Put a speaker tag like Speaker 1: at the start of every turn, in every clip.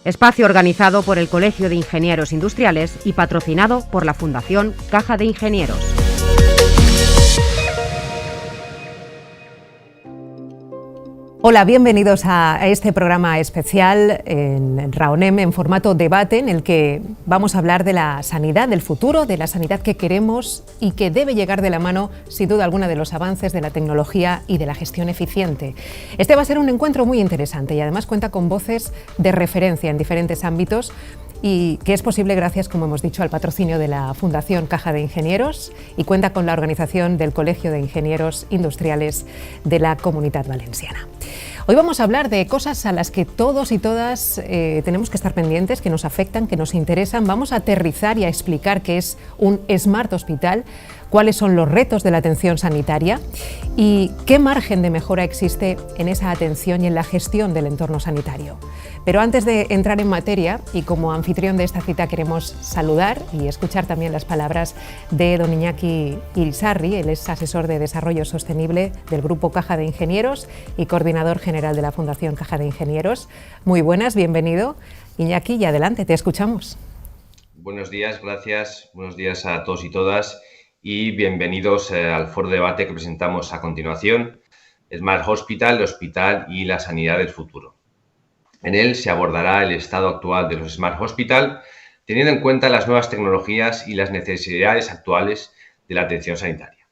Speaker 1: espacio organizado por el Colegio de Ingenieros Industriales y patrocinado por la Fundación Caja de Ingenieros.
Speaker 2: Hola, bienvenidos a este programa especial en RAONEM en formato debate, en el que vamos a hablar de la sanidad del futuro, de la sanidad que queremos y que debe llegar de la mano, sin duda alguna, de los avances de la tecnología y de la gestión eficiente. Este va a ser un encuentro muy interesante y además cuenta con voces de referencia en diferentes ámbitos, y que es posible gracias, como hemos dicho, al patrocinio de la Fundación Caja de Ingenieros, y cuenta con la organización del Colegio de Ingenieros Industriales de la Comunitat Valenciana. Hoy vamos a hablar de cosas a las que todos y todas tenemos que estar pendientes, que nos afectan, que nos interesan. Vamos a aterrizar y a explicar qué es un Smart Hospital, cuáles son los retos de la atención sanitaria y qué margen de mejora existe en esa atención y en la gestión del entorno sanitario. Pero antes de entrar en materia, y como anfitrión de esta cita, queremos saludar y escuchar también las palabras de don Iñaki Irisarri. Él es asesor de Desarrollo Sostenible del Grupo Caja de Ingenieros y coordinador general de la Fundación Caja de Ingenieros. Muy buenas, bienvenido, Iñaki, y adelante, te escuchamos.
Speaker 3: Buenos días, gracias. Buenos días a todos y todas y bienvenidos al foro de debate que presentamos a continuación, Smart Hospital, el hospital y la sanidad del futuro. En él se abordará el estado actual de los Smart Hospital, teniendo en cuenta las nuevas tecnologías y las necesidades actuales de la atención sanitaria.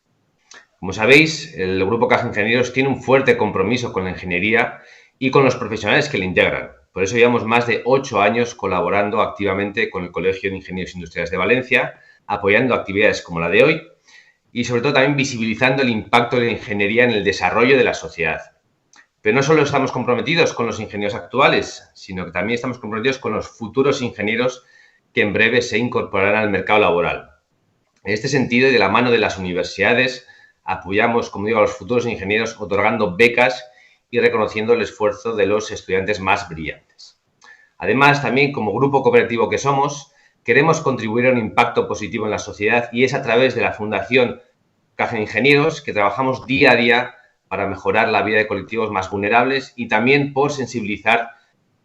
Speaker 3: Como sabéis, el Grupo Caja de Ingenieros tiene un fuerte compromiso con la ingeniería y con los profesionales que la integran. Por eso llevamos más de 8 años colaborando activamente con el Colegio de Ingenieros Industriales de Valencia, apoyando actividades como la de hoy y sobre todo también visibilizando el impacto de la ingeniería en el desarrollo de la sociedad. Pero no solo estamos comprometidos con los ingenieros actuales, sino que también estamos comprometidos con los futuros ingenieros que en breve se incorporarán al mercado laboral. En este sentido, y de la mano de las universidades, apoyamos, como digo, a los futuros ingenieros otorgando becas y reconociendo el esfuerzo de los estudiantes más brillantes. Además, también como grupo cooperativo que somos, queremos contribuir a un impacto positivo en la sociedad, y es a través de la Fundación Caja de Ingenieros que trabajamos día a día para mejorar la vida de colectivos más vulnerables y también por sensibilizar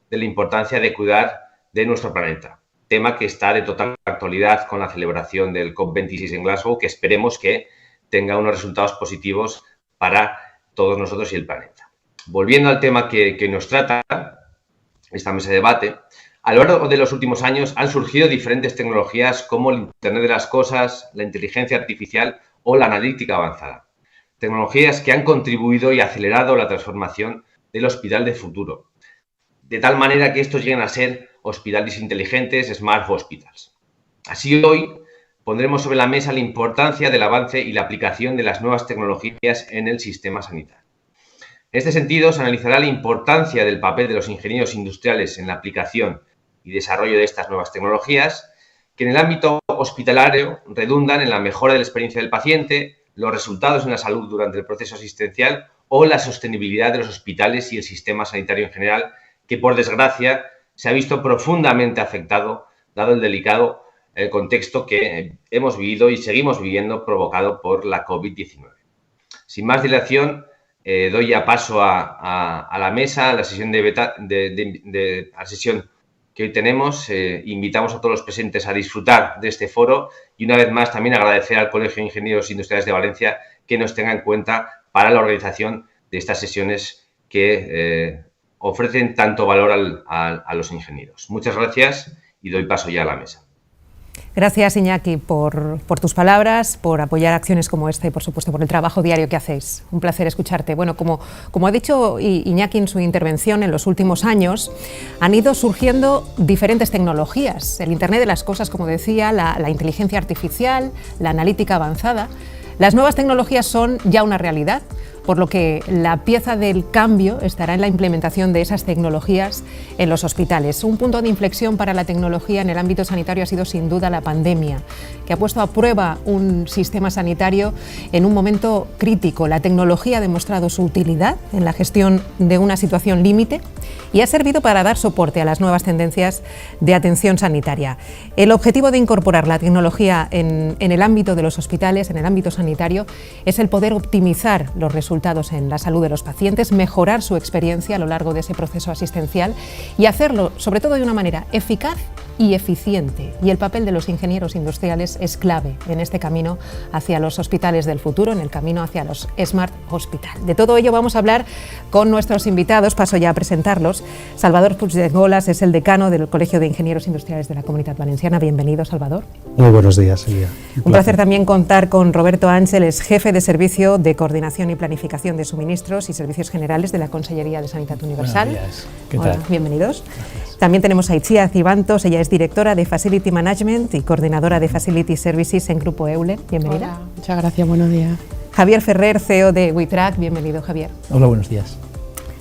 Speaker 3: de la importancia de cuidar de nuestro planeta. Tema que está de total actualidad con la celebración del COP26 en Glasgow, que esperemos que tenga unos resultados positivos para todos nosotros y el planeta. Volviendo al tema que nos trata esta mesa de debate, a lo largo de los últimos años han surgido diferentes tecnologías como el Internet de las Cosas, la inteligencia artificial o la analítica avanzada. Tecnologías que han contribuido y acelerado la transformación del hospital del futuro, de tal manera que estos lleguen a ser hospitales inteligentes, Smart Hospitals. Así, hoy pondremos sobre la mesa la importancia del avance y la aplicación de las nuevas tecnologías en el sistema sanitario. En este sentido, se analizará la importancia del papel de los ingenieros industriales en la aplicación y desarrollo de estas nuevas tecnologías, que en el ámbito hospitalario redundan en la mejora de la experiencia del paciente, los resultados en la salud durante el proceso asistencial o la sostenibilidad de los hospitales y el sistema sanitario en general, que por desgracia se ha visto profundamente afectado, dado el delicado contexto que hemos vivido y seguimos viviendo provocado por la COVID-19. Sin más dilación, doy ya paso a la mesa, a la sesión a la sesión que hoy tenemos. Invitamos a todos los presentes a disfrutar de este foro y una vez más también agradecer al Colegio de Ingenieros Industriales de Valencia que nos tenga en cuenta para la organización de estas sesiones que ofrecen tanto valor a los ingenieros. Muchas gracias y doy paso ya a la mesa.
Speaker 2: Gracias, Iñaki, por tus palabras, por apoyar acciones como esta y, por supuesto, por el trabajo diario que hacéis. Un placer escucharte. Bueno, como ha dicho Iñaki en su intervención, en los últimos años han ido surgiendo diferentes tecnologías. El Internet de las Cosas, como decía, la inteligencia artificial, la analítica avanzada. Las nuevas tecnologías son ya una realidad, por lo que la pieza del cambio estará en la implementación de esas tecnologías en los hospitales. Un punto de inflexión para la tecnología en el ámbito sanitario ha sido sin duda la pandemia, que ha puesto a prueba un sistema sanitario en un momento crítico. La tecnología ha demostrado su utilidad en la gestión de una situación límite y ha servido para dar soporte a las nuevas tendencias de atención sanitaria. El objetivo de incorporar la tecnología en el ámbito de los hospitales, en el ámbito sanitario, es el poder optimizar los resultados resultados en la salud de los pacientes, mejorar su experiencia a lo largo de ese proceso asistencial y hacerlo, sobre todo, de una manera eficaz y eficiente. Y el papel de los ingenieros industriales es clave en este camino hacia los hospitales del futuro, en el camino hacia los Smart Hospital. De todo ello vamos a hablar con nuestros invitados. Paso ya a presentarlos. Salvador Puig de Golas es el decano del Colegio de Ingenieros Industriales de la Comunitat Valenciana. Bienvenido, Salvador.
Speaker 4: Muy buenos días, Silvia.
Speaker 2: Un placer también contar con Roberto Ángeles, jefe de Servicio de Coordinación y Planificación de Suministros y Servicios Generales de la Consellería de Sanidad Universal.
Speaker 4: Buenos días. ¿Qué
Speaker 2: Hola,
Speaker 4: tal?
Speaker 2: bienvenidos.
Speaker 4: Gracias.
Speaker 2: También tenemos a Itziar Cibantos, ella es directora de Facility Management y coordinadora de Facility Services en Grupo Euler. Bienvenida.
Speaker 5: Hola, muchas gracias, buenos días.
Speaker 2: Javier Ferrer, CEO de WeTrack. Bienvenido, Javier.
Speaker 6: Hola, buenos días.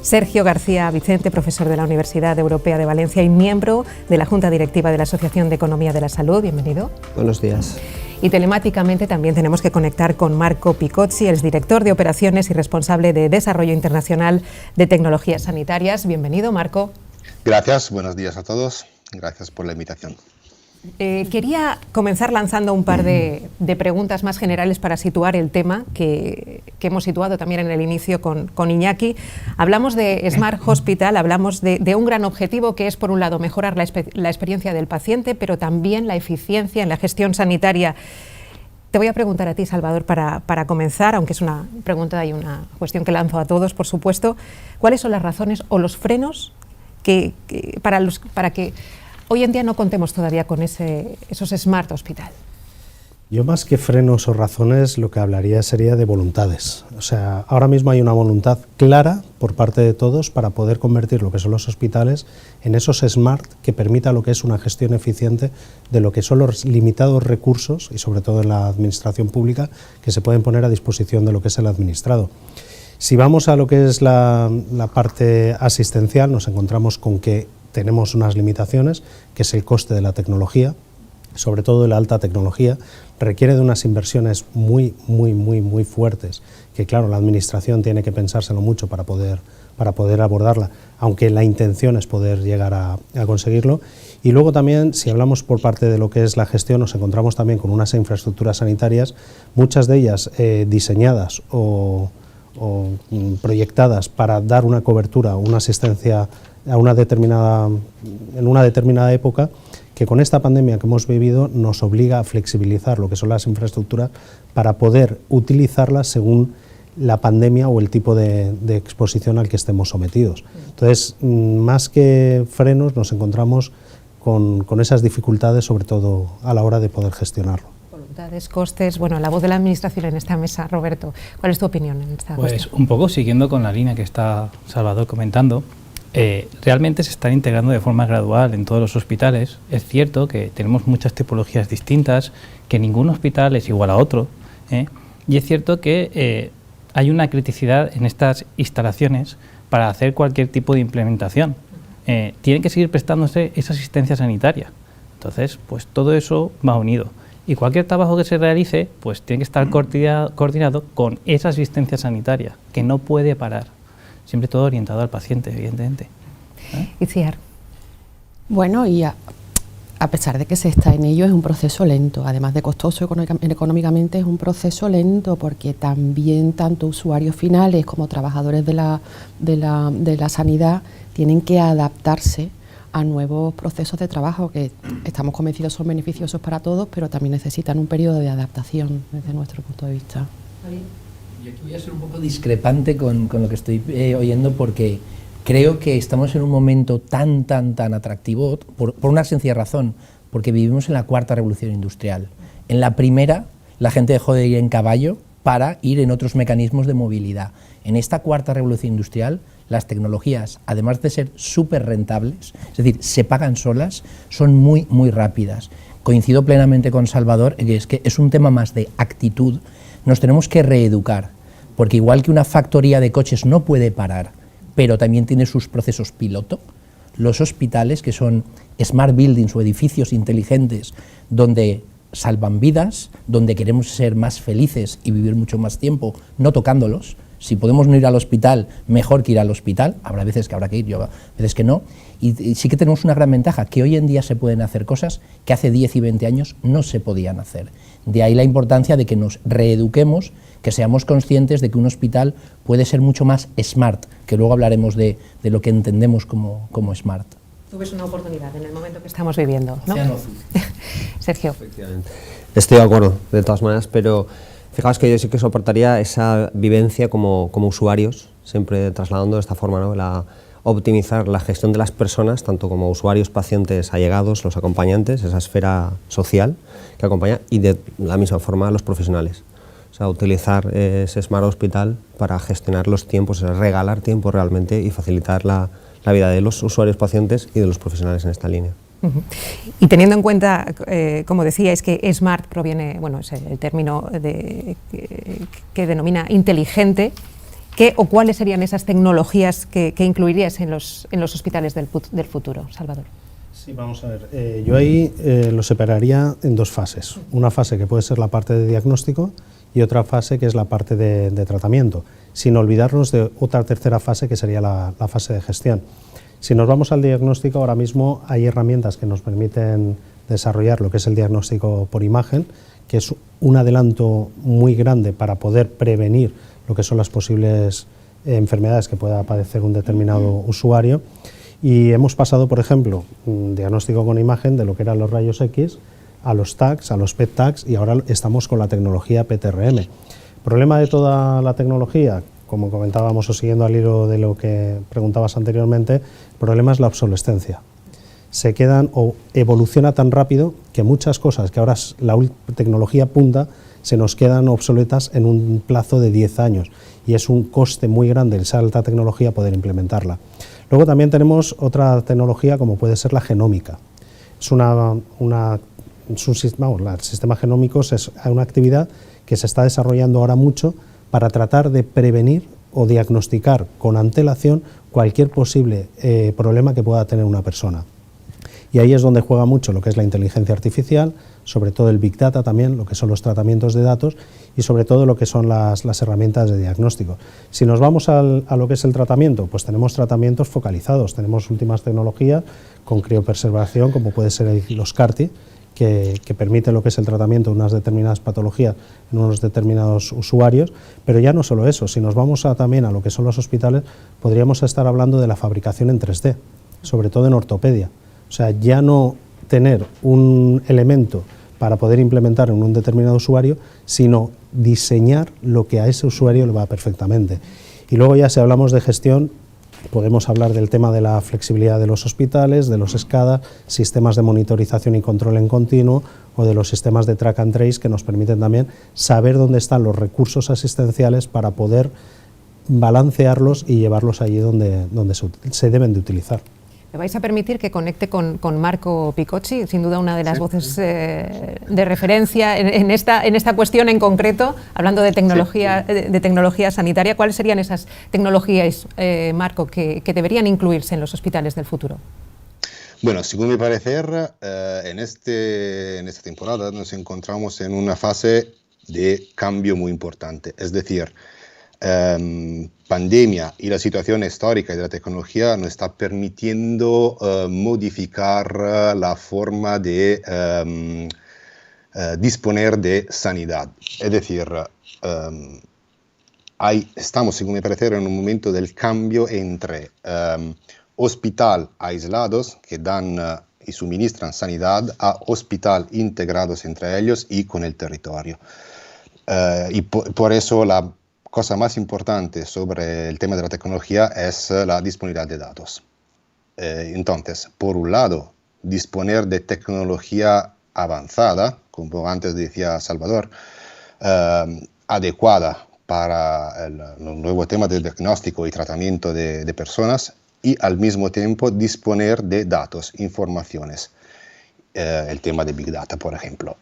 Speaker 2: Sergio García Vicente, profesor de la Universidad Europea de Valencia y miembro de la Junta Directiva de la Asociación de Economía de la Salud. Bienvenido.
Speaker 6: Buenos días.
Speaker 2: Y telemáticamente también tenemos que conectar con Marco Picozzi, el director de Operaciones y responsable de Desarrollo Internacional de Tecnologías Sanitarias. Bienvenido, Marco.
Speaker 7: Gracias, buenos días a todos. Gracias por la invitación.
Speaker 2: Quería comenzar lanzando un par de preguntas más generales para situar el tema que hemos situado también en el inicio con Iñaki. Hablamos de Smart Hospital, hablamos de un gran objetivo que es, por un lado, mejorar la experiencia del paciente, pero también la eficiencia en la gestión sanitaria. Te voy a preguntar a ti, Salvador, para comenzar, aunque es una pregunta y una cuestión que lanzo a todos, por supuesto, ¿cuáles son las razones o los frenos para que hoy en día no contemos todavía con esos Smart Hospital?
Speaker 4: Yo, más que frenos o razones, lo que hablaría sería de voluntades. O sea, ahora mismo hay una voluntad clara por parte de todos para poder convertir lo que son los hospitales en esos smart que permita lo que es una gestión eficiente de lo que son los limitados recursos, y sobre todo en la administración pública, que se pueden poner a disposición de lo que es el administrado. Si vamos a lo que es la parte asistencial, nos encontramos con que tenemos unas limitaciones, que es el coste de la tecnología, sobre todo de la alta tecnología, requiere de unas inversiones muy fuertes, que claro, la administración tiene que pensárselo mucho para poder abordarla, aunque la intención es poder llegar a conseguirlo. Y luego también, si hablamos por parte de lo que es la gestión, nos encontramos también con unas infraestructuras sanitarias, muchas de ellas diseñadas o proyectadas para dar una cobertura, una asistencia en una determinada época, que con esta pandemia que hemos vivido nos obliga a flexibilizar lo que son las infraestructuras para poder utilizarlas según la pandemia o el tipo de exposición al que estemos sometidos. Entonces, más que frenos, nos encontramos con esas dificultades, sobre todo a la hora de poder gestionarlo.
Speaker 2: Voluntades, costes. Bueno, la voz de la Administración en esta mesa, Roberto, ¿cuál es tu opinión en esta cuestión?
Speaker 6: Pues un poco siguiendo con la línea que está Salvador comentando, realmente se están integrando de forma gradual en todos los hospitales. Es cierto que tenemos muchas tipologías distintas, que ningún hospital es igual a otro, y es cierto que hay una criticidad en estas instalaciones para hacer cualquier tipo de implementación. Tiene que seguir prestándose esa asistencia sanitaria. Entonces, pues todo eso va unido. Y cualquier trabajo que se realice, pues tiene que estar coordinado con esa asistencia sanitaria, que no puede parar. Siempre todo orientado al paciente, evidentemente.
Speaker 2: Itziar.
Speaker 5: Bueno, y a pesar de que se está en ello, es un proceso lento, además de costoso económicamente, es un proceso lento porque también tanto usuarios finales como trabajadores de la sanidad tienen que adaptarse a nuevos procesos de trabajo que estamos convencidos son beneficiosos para todos, pero también necesitan un periodo de adaptación desde nuestro punto de vista.
Speaker 8: Yo aquí voy a ser un poco discrepante con lo que estoy oyendo, porque creo que estamos en un momento tan atractivo por una sencilla razón, porque vivimos en la cuarta revolución industrial. En la primera, la gente dejó de ir en caballo para ir en otros mecanismos de movilidad. En esta cuarta revolución industrial, las tecnologías, además de ser súper rentables, es decir, se pagan solas, son muy rápidas. Coincido plenamente con Salvador, que es un tema más de actitud. Nos tenemos que reeducar, porque igual que una factoría de coches no puede parar, pero también tiene sus procesos piloto, los hospitales, que son smart buildings o edificios inteligentes donde salvan vidas, donde queremos ser más felices y vivir mucho más tiempo, no tocándolos, Si podemos no ir al hospital, mejor que ir al hospital. Habrá veces que habrá que ir, yo veces que no. Y sí que tenemos una gran ventaja, que hoy en día se pueden hacer cosas que hace 10 y 20 años no se podían hacer. De ahí la importancia de que nos reeduquemos, que seamos conscientes de que un hospital puede ser mucho más smart, que luego hablaremos de lo que entendemos como smart.
Speaker 2: Tú ves una oportunidad en el momento que estamos viviendo, ¿no? Sergio.
Speaker 9: Estoy de acuerdo, de todas maneras, pero fijaos que yo sí que soportaría esa vivencia como usuarios, siempre trasladando de esta forma, ¿no? Optimizar la gestión de las personas, tanto como usuarios, pacientes, allegados, los acompañantes, esa esfera social que acompaña, y de la misma forma los profesionales. O sea, utilizar ese Smart Hospital para gestionar los tiempos, regalar tiempo realmente y facilitar la vida de los usuarios, pacientes y de los profesionales en esta línea.
Speaker 2: Y teniendo en cuenta, como decíais, que Smart proviene, bueno, es el término que denomina inteligente, ¿qué o cuáles serían esas tecnologías que incluirías en los hospitales del futuro, Salvador?
Speaker 4: Sí, vamos a ver. Yo ahí lo separaría en dos fases. Una fase que puede ser la parte de diagnóstico y otra fase que es la parte de tratamiento, sin olvidarnos de otra tercera fase que sería la fase de gestión. Si nos vamos al diagnóstico, ahora mismo hay herramientas que nos permiten desarrollar lo que es el diagnóstico por imagen, que es un adelanto muy grande para poder prevenir lo que son las posibles enfermedades que pueda padecer un determinado usuario. Y hemos pasado, por ejemplo, un diagnóstico con imagen de lo que eran los rayos X a los tags, a los PET tags, y ahora estamos con la tecnología PTRM. El problema de toda la tecnología, como comentábamos o siguiendo al hilo de lo que preguntabas anteriormente, el problema es la obsolescencia. Se quedan o evoluciona tan rápido que muchas cosas que ahora es la tecnología punta se nos quedan obsoletas en un plazo de 10 años y es un coste muy grande esa alta tecnología poder implementarla. Luego también tenemos otra tecnología como puede ser la genómica. Es el sistema genómico es una actividad que se está desarrollando ahora mucho para tratar de prevenir o diagnosticar con antelación cualquier posible problema que pueda tener una persona. Y ahí es donde juega mucho lo que es la inteligencia artificial, sobre todo el Big Data también, lo que son los tratamientos de datos y sobre todo lo que son las herramientas de diagnóstico. Si nos vamos a lo que es el tratamiento, pues tenemos tratamientos focalizados, tenemos últimas tecnologías con criopreservación, como puede ser los CAR-T, que permite lo que es el tratamiento de unas determinadas patologías en unos determinados usuarios, pero ya no solo eso, si nos vamos también a lo que son los hospitales, podríamos estar hablando de la fabricación en 3D, sobre todo en ortopedia. O sea, ya no tener un elemento para poder implementar en un determinado usuario, sino diseñar lo que a ese usuario le va perfectamente. Y luego ya si hablamos de gestión, podemos hablar del tema de la flexibilidad de los hospitales, de los SCADA, sistemas de monitorización y control en continuo o de los sistemas de track and trace que nos permiten también saber dónde están los recursos asistenciales para poder balancearlos y llevarlos allí donde se deben de utilizar.
Speaker 2: Me vais a permitir que conecte con Marco Picocci, sin duda una de las voces de referencia en esta cuestión en concreto, hablando de tecnología, de tecnología sanitaria. ¿Cuáles serían esas tecnologías, Marco, que deberían incluirse en los hospitales del futuro?
Speaker 7: Bueno, según mi parecer, en esta temporada nos encontramos en una fase de cambio muy importante, es decir, pandemia y la situación histórica de la tecnología nos está permitiendo modificar la forma de disponer de sanidad. Es decir, estamos, según mi parecer, en un momento del cambio entre hospital aislados que dan y suministran sanidad a hospital integrados entre ellos y con el territorio. Y por eso la cosa más importante sobre el tema de la tecnología es la disponibilidad de datos. Entonces, por un lado, disponer de tecnología avanzada, como antes decía Salvador, adecuada para el nuevo tema de diagnóstico y tratamiento de personas y al mismo tiempo disponer de datos, informaciones. El tema de Big Data, por ejemplo,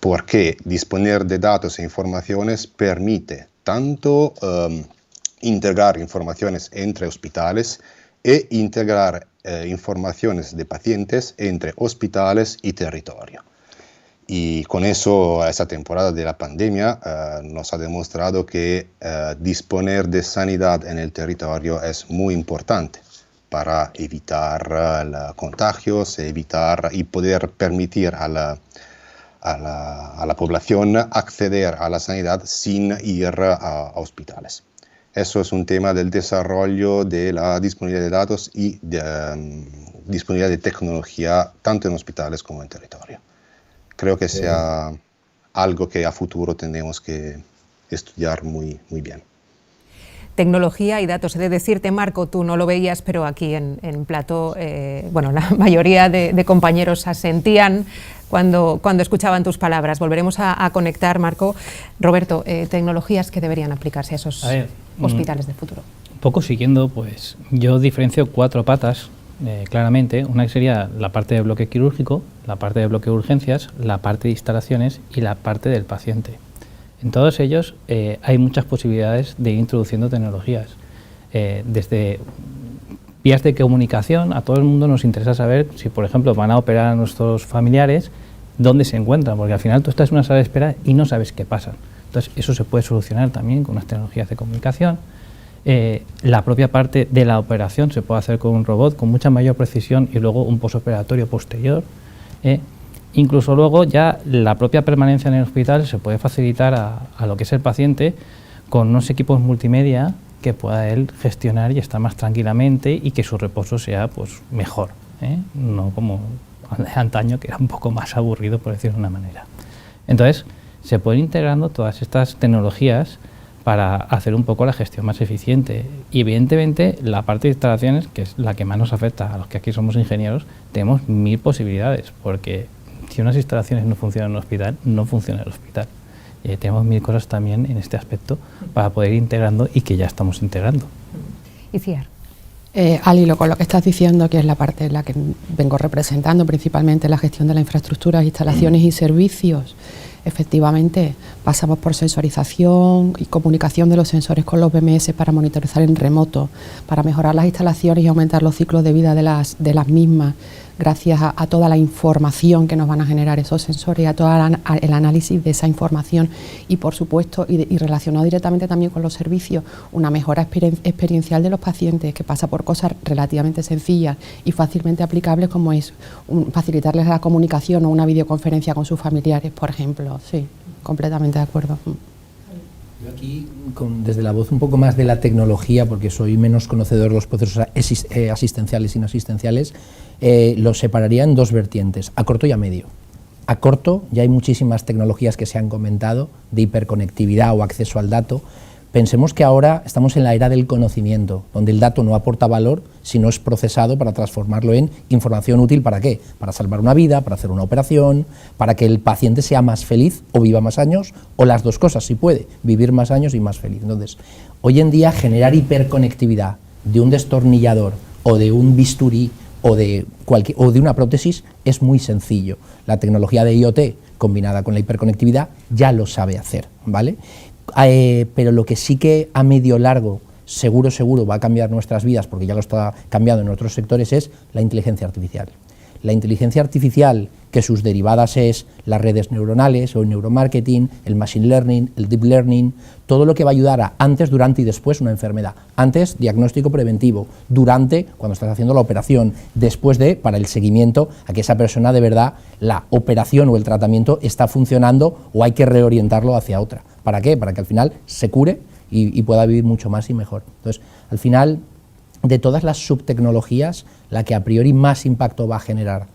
Speaker 7: porque disponer de datos e informaciones permite tanto integrar informaciones entre hospitales e integrar informaciones de pacientes entre hospitales y territorio. Y con eso, esa temporada de la pandemia nos ha demostrado que disponer de sanidad en el territorio es muy importante para evitar contagios, evitar y poder permitir a la población acceder a la sanidad sin ir a hospitales. Eso es un tema del desarrollo de la disponibilidad de datos y disponibilidad de tecnología tanto en hospitales como en territorio. Creo que sea algo que a futuro tenemos que estudiar muy bien.
Speaker 2: Tecnología y datos. He de decirte, Marco, tú no lo veías, pero aquí en plató, bueno, la mayoría de compañeros asentían cuando escuchaban tus palabras. Volveremos a conectar, Marco. Roberto, tecnologías que deberían aplicarse a esos hospitales del futuro.
Speaker 6: Un poco siguiendo, pues yo diferencio 4 patas. Claramente, una que sería la parte de bloque quirúrgico, la parte de bloque de urgencias, la parte de instalaciones y la parte del paciente. En todos ellos hay muchas posibilidades de ir introduciendo tecnologías. Desde vías de comunicación, a todo el mundo nos interesa saber si, por ejemplo, van a operar a nuestros familiares, dónde se encuentran, porque al final tú estás en una sala de espera y no sabes qué pasa. Entonces, eso se puede solucionar también con unas tecnologías de comunicación. La propia parte de la operación se puede hacer con un robot con mucha mayor precisión y luego un posoperatorio posterior. Incluso luego ya la propia permanencia en el hospital se puede facilitar a lo que es el paciente con unos equipos multimedia que pueda él gestionar y estar más tranquilamente y que su reposo sea pues mejor, no como antaño, que era un poco más aburrido, por decirlo de una manera. Entonces se pueden integrando todas estas tecnologías para hacer un poco la gestión más eficiente. Y evidentemente la parte de instalaciones, que es la que más nos afecta a los que aquí somos ingenieros, tenemos 1000 posibilidades, porque si unas instalaciones no funcionan en un hospital, no funciona el hospital. Tenemos 1000 cosas también en este aspecto para poder ir integrando y que ya estamos integrando.
Speaker 2: Iciar.
Speaker 5: Al hilo con lo que estás diciendo, que es la parte en la que vengo representando, principalmente la gestión de la infraestructura, instalaciones y servicios. Efectivamente, pasamos por sensorización y comunicación de los sensores con los BMS para monitorizar en remoto, para mejorar las instalaciones y aumentar los ciclos de vida de las mismas, gracias a toda la información que nos van a generar esos sensores y a todo el análisis de esa información y, por supuesto, y relacionado directamente también con los servicios, una mejora experiencial de los pacientes que pasa por cosas relativamente sencillas y fácilmente aplicables, como es facilitarles la comunicación o una videoconferencia con sus familiares, por ejemplo. Sí, completamente de acuerdo.
Speaker 8: Yo aquí, desde la voz un poco más de la tecnología, porque soy menos conocedor de los procesos asistenciales y no asistenciales, los separaría en 2 vertientes, a corto y a medio. A corto ya hay muchísimas tecnologías que se han comentado, de hiperconectividad o acceso al dato. Pensemos que ahora estamos en la era del conocimiento, donde el dato no aporta valor si no es procesado para transformarlo en información útil. ¿Para qué? Para salvar una vida, para hacer una operación, para que el paciente sea más feliz o viva más años, o las dos cosas, si puede, vivir más años y más feliz. Entonces, hoy en día generar hiperconectividad de un destornillador o de un bisturí o de una prótesis es muy sencillo. La tecnología de IoT combinada con la hiperconectividad ya lo sabe hacer, ¿vale? Pero lo que sí que a medio largo seguro va a cambiar nuestras vidas, porque ya lo está cambiando en otros sectores, es la inteligencia artificial. La inteligencia artificial, que sus derivadas es las redes neuronales o el neuromarketing, el machine learning, el deep learning, todo lo que va a ayudar a antes, durante y después una enfermedad. Antes, diagnóstico preventivo; durante, cuando estás haciendo la operación; después para el seguimiento, a que esa persona de verdad, la operación o el tratamiento está funcionando o hay que reorientarlo hacia otra. ¿Para qué? Para que al final se cure y pueda vivir mucho más y mejor. Entonces, al final, de todas las subtecnologías, la que a priori más impacto va a generar,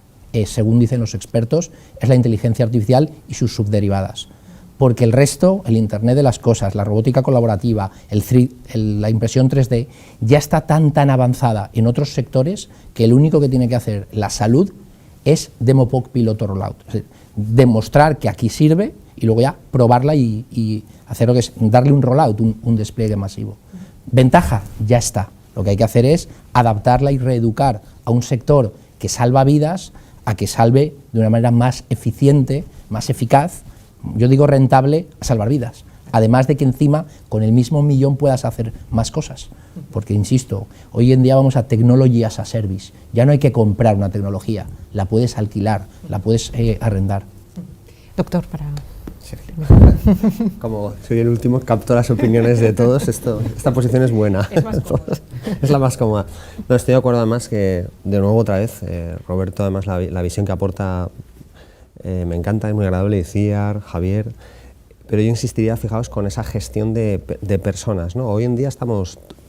Speaker 8: según dicen los expertos, es la inteligencia artificial y sus subderivadas. Porque el resto, el Internet de las cosas, la robótica colaborativa, la impresión 3D, ya está tan avanzada en otros sectores que lo único que tiene que hacer la salud es demo POC piloto rollout. Es decir, demostrar que aquí sirve y luego ya probarla y hacer lo que es darle un rollout, un despliegue masivo. Ventaja, ya está. Lo que hay que hacer es adaptarla y reeducar a un sector que salva vidas a que salve de una manera más eficiente, más eficaz, yo digo rentable, a salvar vidas. Además de que encima con el mismo millón puedas hacer más cosas. Porque, insisto, hoy en día vamos a technology as a service. Ya no hay que comprar una tecnología, la puedes alquilar, la puedes arrendar.
Speaker 2: Doctor, para...
Speaker 9: Sí. Como soy el último, capto las opiniones de todos. Esta posición es buena.
Speaker 2: Es más cómoda.
Speaker 9: Es la más cómoda. No, estoy de acuerdo además que, de nuevo otra vez, Roberto, además la visión que aporta me encanta, es muy agradable, decía Javier, pero yo insistiría, fijaos, con esa gestión de personas, ¿no? Hoy en día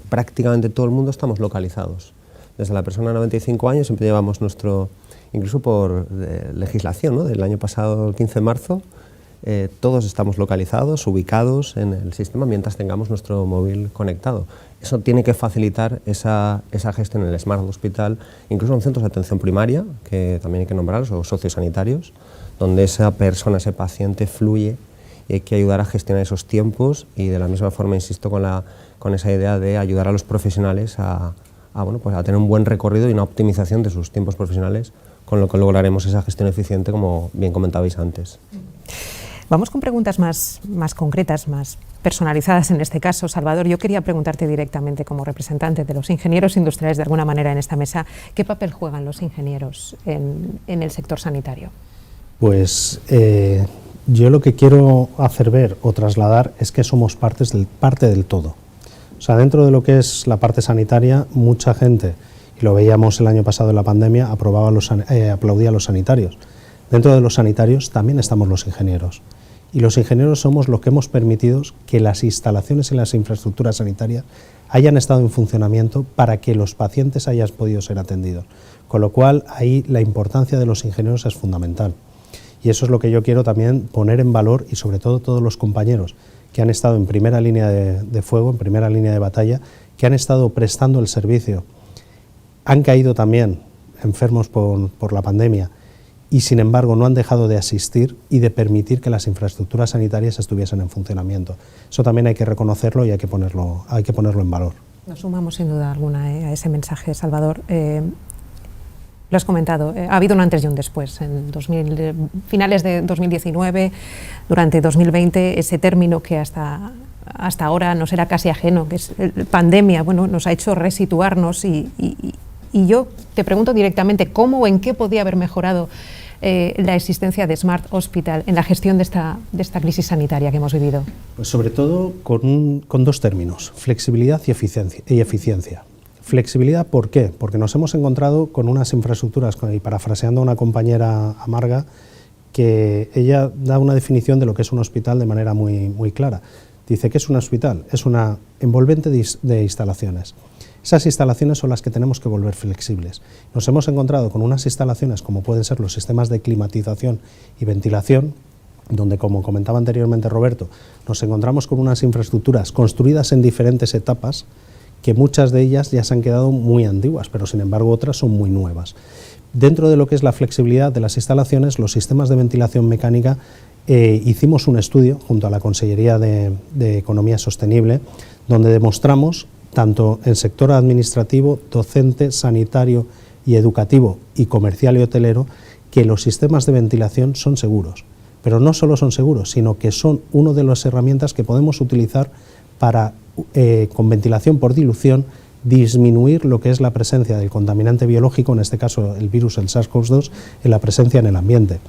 Speaker 9: prácticamente todo el mundo estamos localizados. Desde la persona de 95 años siempre llevamos incluso por legislación, ¿no? Del año pasado, el 15 de marzo, todos estamos localizados, ubicados en el sistema mientras tengamos nuestro móvil conectado. Eso tiene que facilitar esa gestión en el Smart Hospital, incluso en centros de atención primaria, que también hay que nombrarlos, o sociosanitarios, donde esa persona, ese paciente fluye y hay que ayudar a gestionar esos tiempos y de la misma forma, insisto, con esa idea de ayudar a los profesionales a tener un buen recorrido y una optimización de sus tiempos profesionales, con lo que lograremos esa gestión eficiente, como bien comentabais antes.
Speaker 2: Vamos con preguntas más concretas, más personalizadas en este caso. Salvador, yo quería preguntarte directamente, como representante de los ingenieros industriales de alguna manera en esta mesa, ¿qué papel juegan los ingenieros en el sector sanitario?
Speaker 4: Pues yo lo que quiero hacer ver o trasladar es que somos parte del todo. O sea, dentro de lo que es la parte sanitaria, mucha gente, y lo veíamos el año pasado en la pandemia, aplaudía a los sanitarios. Dentro de los sanitarios también estamos los ingenieros. Y los ingenieros somos los que hemos permitido que las instalaciones y las infraestructuras sanitarias hayan estado en funcionamiento para que los pacientes hayan podido ser atendidos. Con lo cual, ahí la importancia de los ingenieros es fundamental. Y eso es lo que yo quiero también poner en valor, y sobre todo todos los compañeros que han estado en primera línea de fuego, en primera línea de batalla, que han estado prestando el servicio. Han caído también enfermos por la pandemia, y sin embargo no han dejado de asistir y de permitir que las infraestructuras sanitarias estuviesen en funcionamiento. Eso también hay que reconocerlo y hay que ponerlo en valor.
Speaker 2: Nos sumamos sin duda alguna a ese mensaje, Salvador. Lo has comentado, ha habido un antes y un después. En finales de 2019, durante 2020, ese término que hasta ahora nos era casi ajeno, que es pandemia, bueno, nos ha hecho resituarnos y yo te pregunto directamente cómo o en qué podía haber mejorado la existencia de Smart Hospital en la gestión de esta crisis sanitaria que hemos vivido.
Speaker 4: Pues sobre todo con dos términos, flexibilidad y eficiencia. Flexibilidad, ¿por qué? Porque nos hemos encontrado con unas infraestructuras, y parafraseando a una compañera Amarga, que ella da una definición de lo que es un hospital de manera muy, muy clara. Dice que es un hospital, es una envolvente de instalaciones. Esas instalaciones son las que tenemos que volver flexibles. Nos hemos encontrado con unas instalaciones como pueden ser los sistemas de climatización y ventilación, donde, como comentaba anteriormente Roberto, nos encontramos con unas infraestructuras construidas en diferentes etapas, que muchas de ellas ya se han quedado muy antiguas, pero sin embargo otras son muy nuevas. Dentro de lo que es la flexibilidad de las instalaciones, los sistemas de ventilación mecánica, hicimos un estudio junto a la Consellería de Economía Sostenible, donde demostramos, tanto en sector administrativo, docente, sanitario y educativo, y comercial y hotelero, que los sistemas de ventilación son seguros. Pero no solo son seguros, sino que son una de las herramientas que podemos utilizar para, con ventilación por dilución, disminuir lo que es la presencia del contaminante biológico, en este caso el virus, el SARS-CoV-2, en la presencia en el ambiente.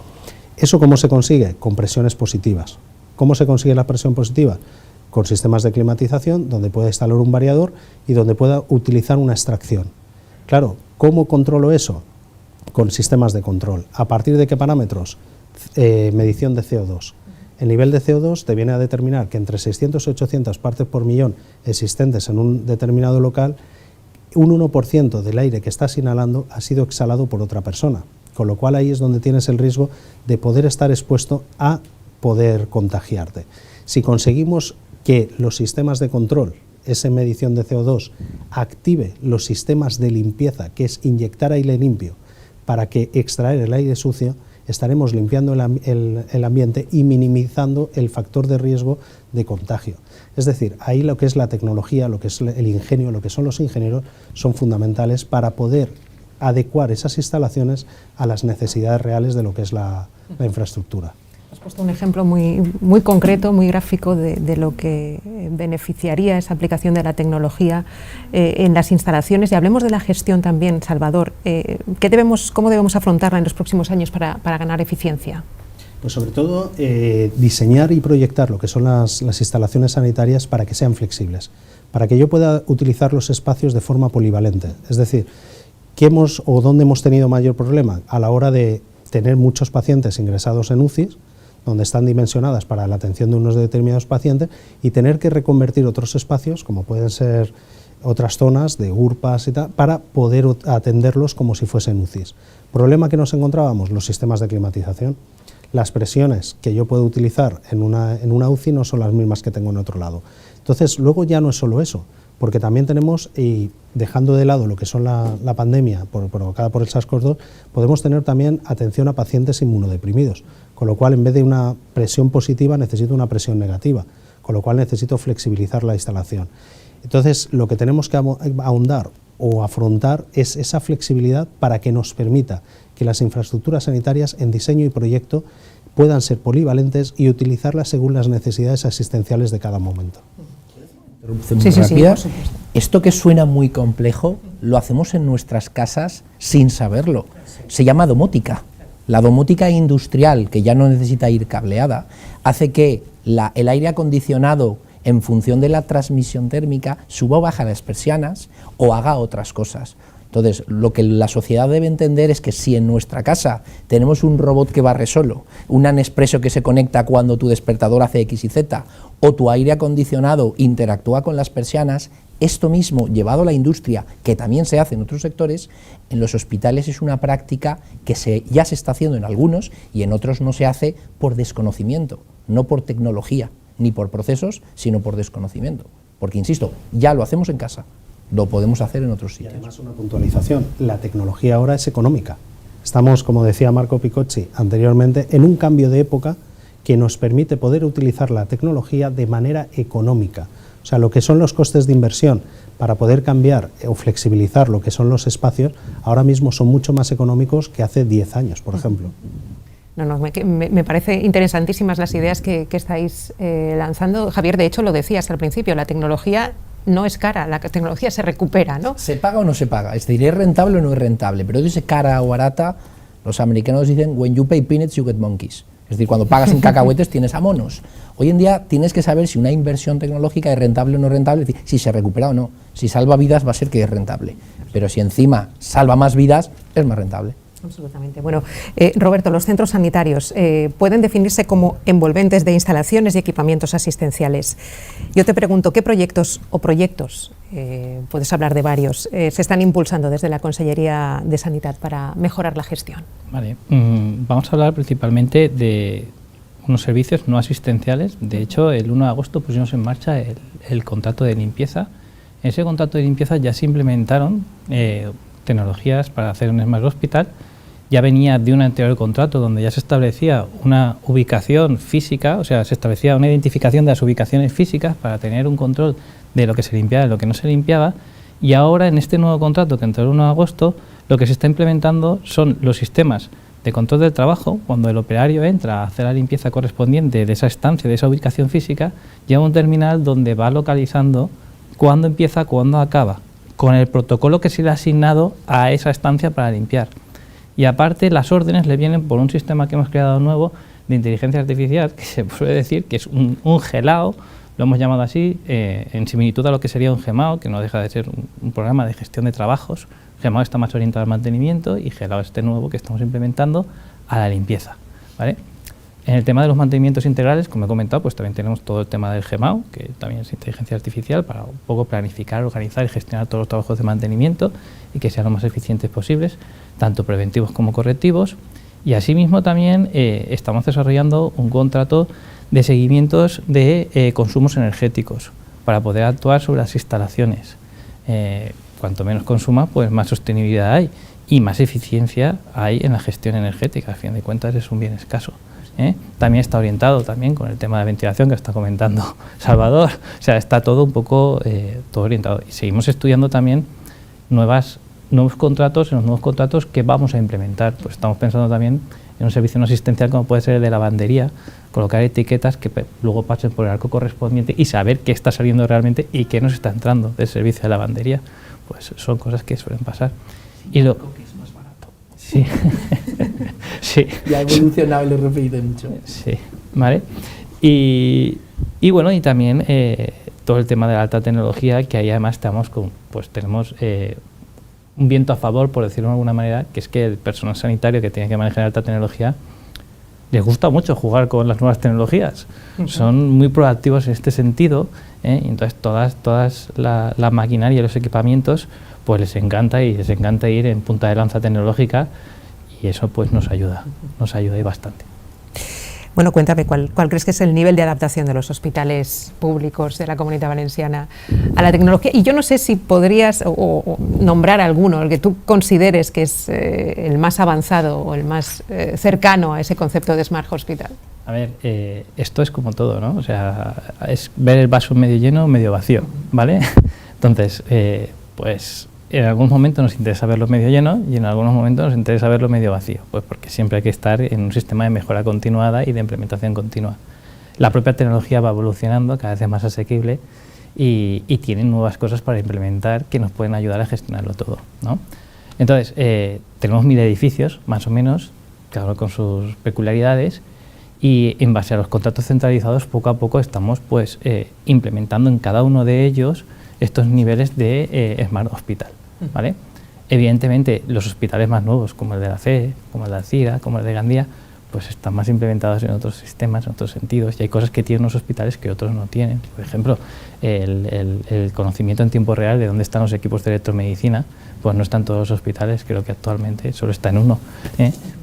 Speaker 4: ¿Eso cómo se consigue? Con presiones positivas. ¿Cómo se consigue la presión positiva? Con sistemas de climatización, donde pueda instalar un variador y donde pueda utilizar una extracción. Claro, ¿cómo controlo eso? Con sistemas de control. ¿A partir de qué parámetros? Medición de CO2. El nivel de CO2 te viene a determinar que entre 600 y 800 partes por millón existentes en un determinado local, un 1% del aire que estás inhalando ha sido exhalado por otra persona, con lo cual ahí es donde tienes el riesgo de poder estar expuesto a poder contagiarte. Si conseguimos que los sistemas de control, esa medición de CO2, active los sistemas de limpieza, que es inyectar aire limpio para que extraer el aire sucio, estaremos limpiando el ambiente y minimizando el factor de riesgo de contagio. Es decir, ahí lo que es la tecnología, lo que es el ingenio, lo que son los ingenieros, son fundamentales para poder adecuar esas instalaciones a las necesidades reales de lo que es la infraestructura.
Speaker 2: Has puesto un ejemplo muy concreto, muy gráfico de lo que beneficiaría esa aplicación de la tecnología en las instalaciones. Y hablemos de la gestión también, Salvador. ¿Cómo debemos afrontarla en los próximos años para ganar eficiencia?
Speaker 4: Pues sobre todo diseñar y proyectar lo que son las instalaciones sanitarias para que sean flexibles, para que yo pueda utilizar los espacios de forma polivalente. Es decir, ¿dónde hemos tenido mayor problema? A la hora de tener muchos pacientes ingresados en UCIs, donde están dimensionadas para la atención de unos determinados pacientes, y tener que reconvertir otros espacios, como pueden ser otras zonas de URPAs y tal, para poder atenderlos como si fuesen UCIs. ¿Problema que nos encontrábamos? Los sistemas de climatización. Las presiones que yo puedo utilizar en una UCI no son las mismas que tengo en otro lado. Entonces, luego ya no es solo eso, porque también tenemos, y dejando de lado lo que son la pandemia provocada por el SARS-CoV-2, podemos tener también atención a pacientes inmunodeprimidos, con lo cual en vez de una presión positiva necesito una presión negativa, con lo cual necesito flexibilizar la instalación. Entonces, lo que tenemos que ahondar o afrontar es esa flexibilidad para que nos permita que las infraestructuras sanitarias en diseño y proyecto puedan ser polivalentes y utilizarlas según las necesidades asistenciales de cada momento.
Speaker 8: Muy rápida. Esto que suena muy complejo, lo hacemos en nuestras casas sin saberlo. Se llama domótica. La domótica industrial, que ya no necesita ir cableada, hace que el aire acondicionado, en función de la transmisión térmica, suba o baja las persianas o haga otras cosas. Entonces, lo que la sociedad debe entender es que si en nuestra casa tenemos un robot que barre solo, un Nespresso que se conecta cuando tu despertador hace X y Z, o tu aire acondicionado interactúa con las persianas, esto mismo, llevado a la industria, que también se hace en otros sectores, en los hospitales es una práctica que ya se está haciendo en algunos y en otros no se hace por desconocimiento, no por tecnología, ni por procesos, sino por desconocimiento. Porque, insisto, ya lo hacemos en casa. Lo podemos hacer en otros sitios.
Speaker 4: Y además una puntualización, la tecnología ahora es económica. Estamos, como decía Marco Picocci anteriormente, en un cambio de época que nos permite poder utilizar la tecnología de manera económica. O sea, lo que son los costes de inversión para poder cambiar o flexibilizar lo que son los espacios, ahora mismo son mucho más económicos que hace 10 años, por ejemplo.
Speaker 2: Me parece interesantísimas las ideas que estáis lanzando. Javier, de hecho, lo decías al principio, la tecnología no es cara, la tecnología se recupera, ¿no?
Speaker 8: ¿Se paga o no se paga? Es decir, ¿es rentable o no es rentable? Pero dice cara o barata, los americanos dicen, when you pay peanuts, you get monkeys. Es decir, cuando pagas en cacahuetes tienes a monos. Hoy en día tienes que saber si una inversión tecnológica es rentable o no rentable, es decir, si se recupera o no. Si salva vidas va a ser que es rentable, pero si encima salva más vidas, es más rentable.
Speaker 2: Absolutamente. Bueno, Roberto, los centros sanitarios pueden definirse como envolventes de instalaciones y equipamientos asistenciales. Yo te pregunto, ¿qué proyectos, puedes hablar de varios, se están impulsando desde la Consellería de Sanidad para mejorar la gestión?
Speaker 6: Vale, vamos a hablar principalmente de unos servicios no asistenciales. De hecho, el 1 de agosto pusimos en marcha el contrato de limpieza. En ese contrato de limpieza ya se implementaron tecnologías para hacer un Smart Hospital. Ya venía de un anterior contrato donde ya se establecía una ubicación física, o sea, se establecía una identificación de las ubicaciones físicas para tener un control de lo que se limpiaba y lo que no se limpiaba. Y ahora, en este nuevo contrato que entró el 1 de agosto, lo que se está implementando son los sistemas de control del trabajo. Cuando el operario entra a hacer la limpieza correspondiente de esa estancia, de esa ubicación física, lleva un terminal donde va localizando cuándo empieza, cuándo acaba, con el protocolo que se le ha asignado a esa estancia para limpiar. Y aparte, las órdenes le vienen por un sistema que hemos creado nuevo de inteligencia artificial, que se puede decir que es un GELAO, lo hemos llamado así, en similitud a lo que sería un GEMAO, que no deja de ser un programa de gestión de trabajos. GEMAO está más orientado al mantenimiento y GELAO es este nuevo que estamos implementando a la limpieza, ¿vale? En el tema de los mantenimientos integrales, como he comentado, pues también tenemos todo el tema del GEMAO, que también es inteligencia artificial, para un poco planificar, organizar y gestionar todos los trabajos de mantenimiento y que sean lo más eficientes posibles, tanto preventivos como correctivos. Y asimismo también estamos desarrollando un contrato de seguimientos de consumos energéticos para poder actuar sobre las instalaciones. Cuanto menos consuma, pues más sostenibilidad hay y más eficiencia hay en la gestión energética. A fin de cuentas es un bien escaso. También está orientado también con el tema de ventilación que está comentando Salvador. O sea, está todo un poco todo orientado. Y seguimos estudiando también nuevos contratos, en los nuevos contratos que vamos a implementar. Pues estamos pensando también en un servicio no asistencial como puede ser el de lavandería, colocar etiquetas que luego pasen por el arco correspondiente y saber qué está saliendo realmente y qué nos está entrando del servicio de lavandería. Pues son cosas que suelen pasar. Y lo que es más barato. Sí. Sí.
Speaker 8: Ya ha evolucionado y lo he repetido mucho.
Speaker 6: Sí, ¿vale? Y bueno, y también todo el tema de la alta tecnología, que ahí además tenemos un viento a favor, por decirlo de alguna manera, que es que el personal sanitario que tiene que manejar alta tecnología les gusta mucho jugar con las nuevas tecnologías. Son muy proactivos en este sentido, y entonces todas la maquinaria y los equipamientos pues les encanta ir en punta de lanza tecnológica, y eso pues nos ayuda y bastante.
Speaker 2: Bueno, cuéntame, ¿cuál crees que es el nivel de adaptación de los hospitales públicos de la Comunidad Valenciana a la tecnología? Y yo no sé si podrías o nombrar alguno, el que tú consideres que es el más avanzado o el más cercano a ese concepto de Smart Hospital.
Speaker 6: A ver, esto es como todo, ¿no? O sea, es ver el vaso medio lleno o medio vacío, ¿vale? Entonces, pues en algunos momentos nos interesa verlo medio lleno y en algunos momentos nos interesa verlo medio vacío, pues porque siempre hay que estar en un sistema de mejora continuada y de implementación continua. La propia tecnología va evolucionando, cada vez es más asequible y tienen nuevas cosas para implementar que nos pueden ayudar a gestionarlo todo, ¿no? Entonces, tenemos 1000 edificios, más o menos, cada uno con sus peculiaridades, y en base a los contratos centralizados, poco a poco estamos pues implementando en cada uno de ellos estos niveles de Smart Hospital, ¿vale? Evidentemente, los hospitales más nuevos, como el de la CE, como el de Alcira, como el de Gandía, pues están más implementados en otros sistemas, en otros sentidos, y hay cosas que tienen unos hospitales que otros no tienen. Por ejemplo, el conocimiento en tiempo real de dónde están los equipos de electromedicina, pues no están todos los hospitales, creo que actualmente solo está en uno,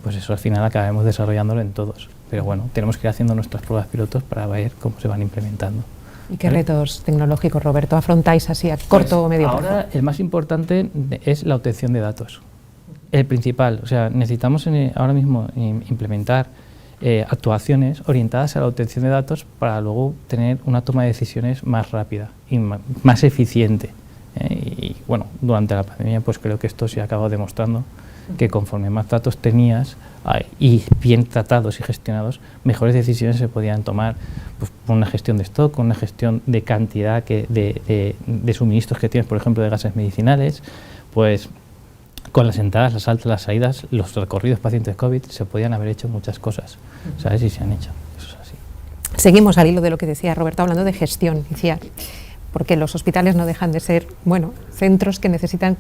Speaker 6: pues eso al final acabamos desarrollándolo en todos. Pero bueno, tenemos que ir haciendo nuestras pruebas pilotos para ver cómo se van implementando.
Speaker 2: ¿Y qué retos tecnológicos, Roberto, afrontáis así a corto o medio plazo?
Speaker 6: Ahora el más importante es la obtención de datos. El principal, o sea, necesitamos ahora mismo implementar actuaciones orientadas a la obtención de datos para luego tener una toma de decisiones más rápida y más eficiente. Y bueno, durante la pandemia pues creo que esto se ha acabado demostrando que conforme más datos tenías y bien tratados y gestionados, mejores decisiones se podían tomar, pues, con una gestión de stock, con una gestión de cantidad de suministros que tienes, por ejemplo, de gases medicinales, pues con las entradas, las saltas, las salidas, los recorridos pacientes COVID, se podían haber hecho muchas cosas, ¿sabes? Y se han hecho, eso es así.
Speaker 2: Seguimos al hilo de lo que decía Roberto, hablando de gestión, decía, porque los hospitales no dejan de ser, bueno, centros que necesitan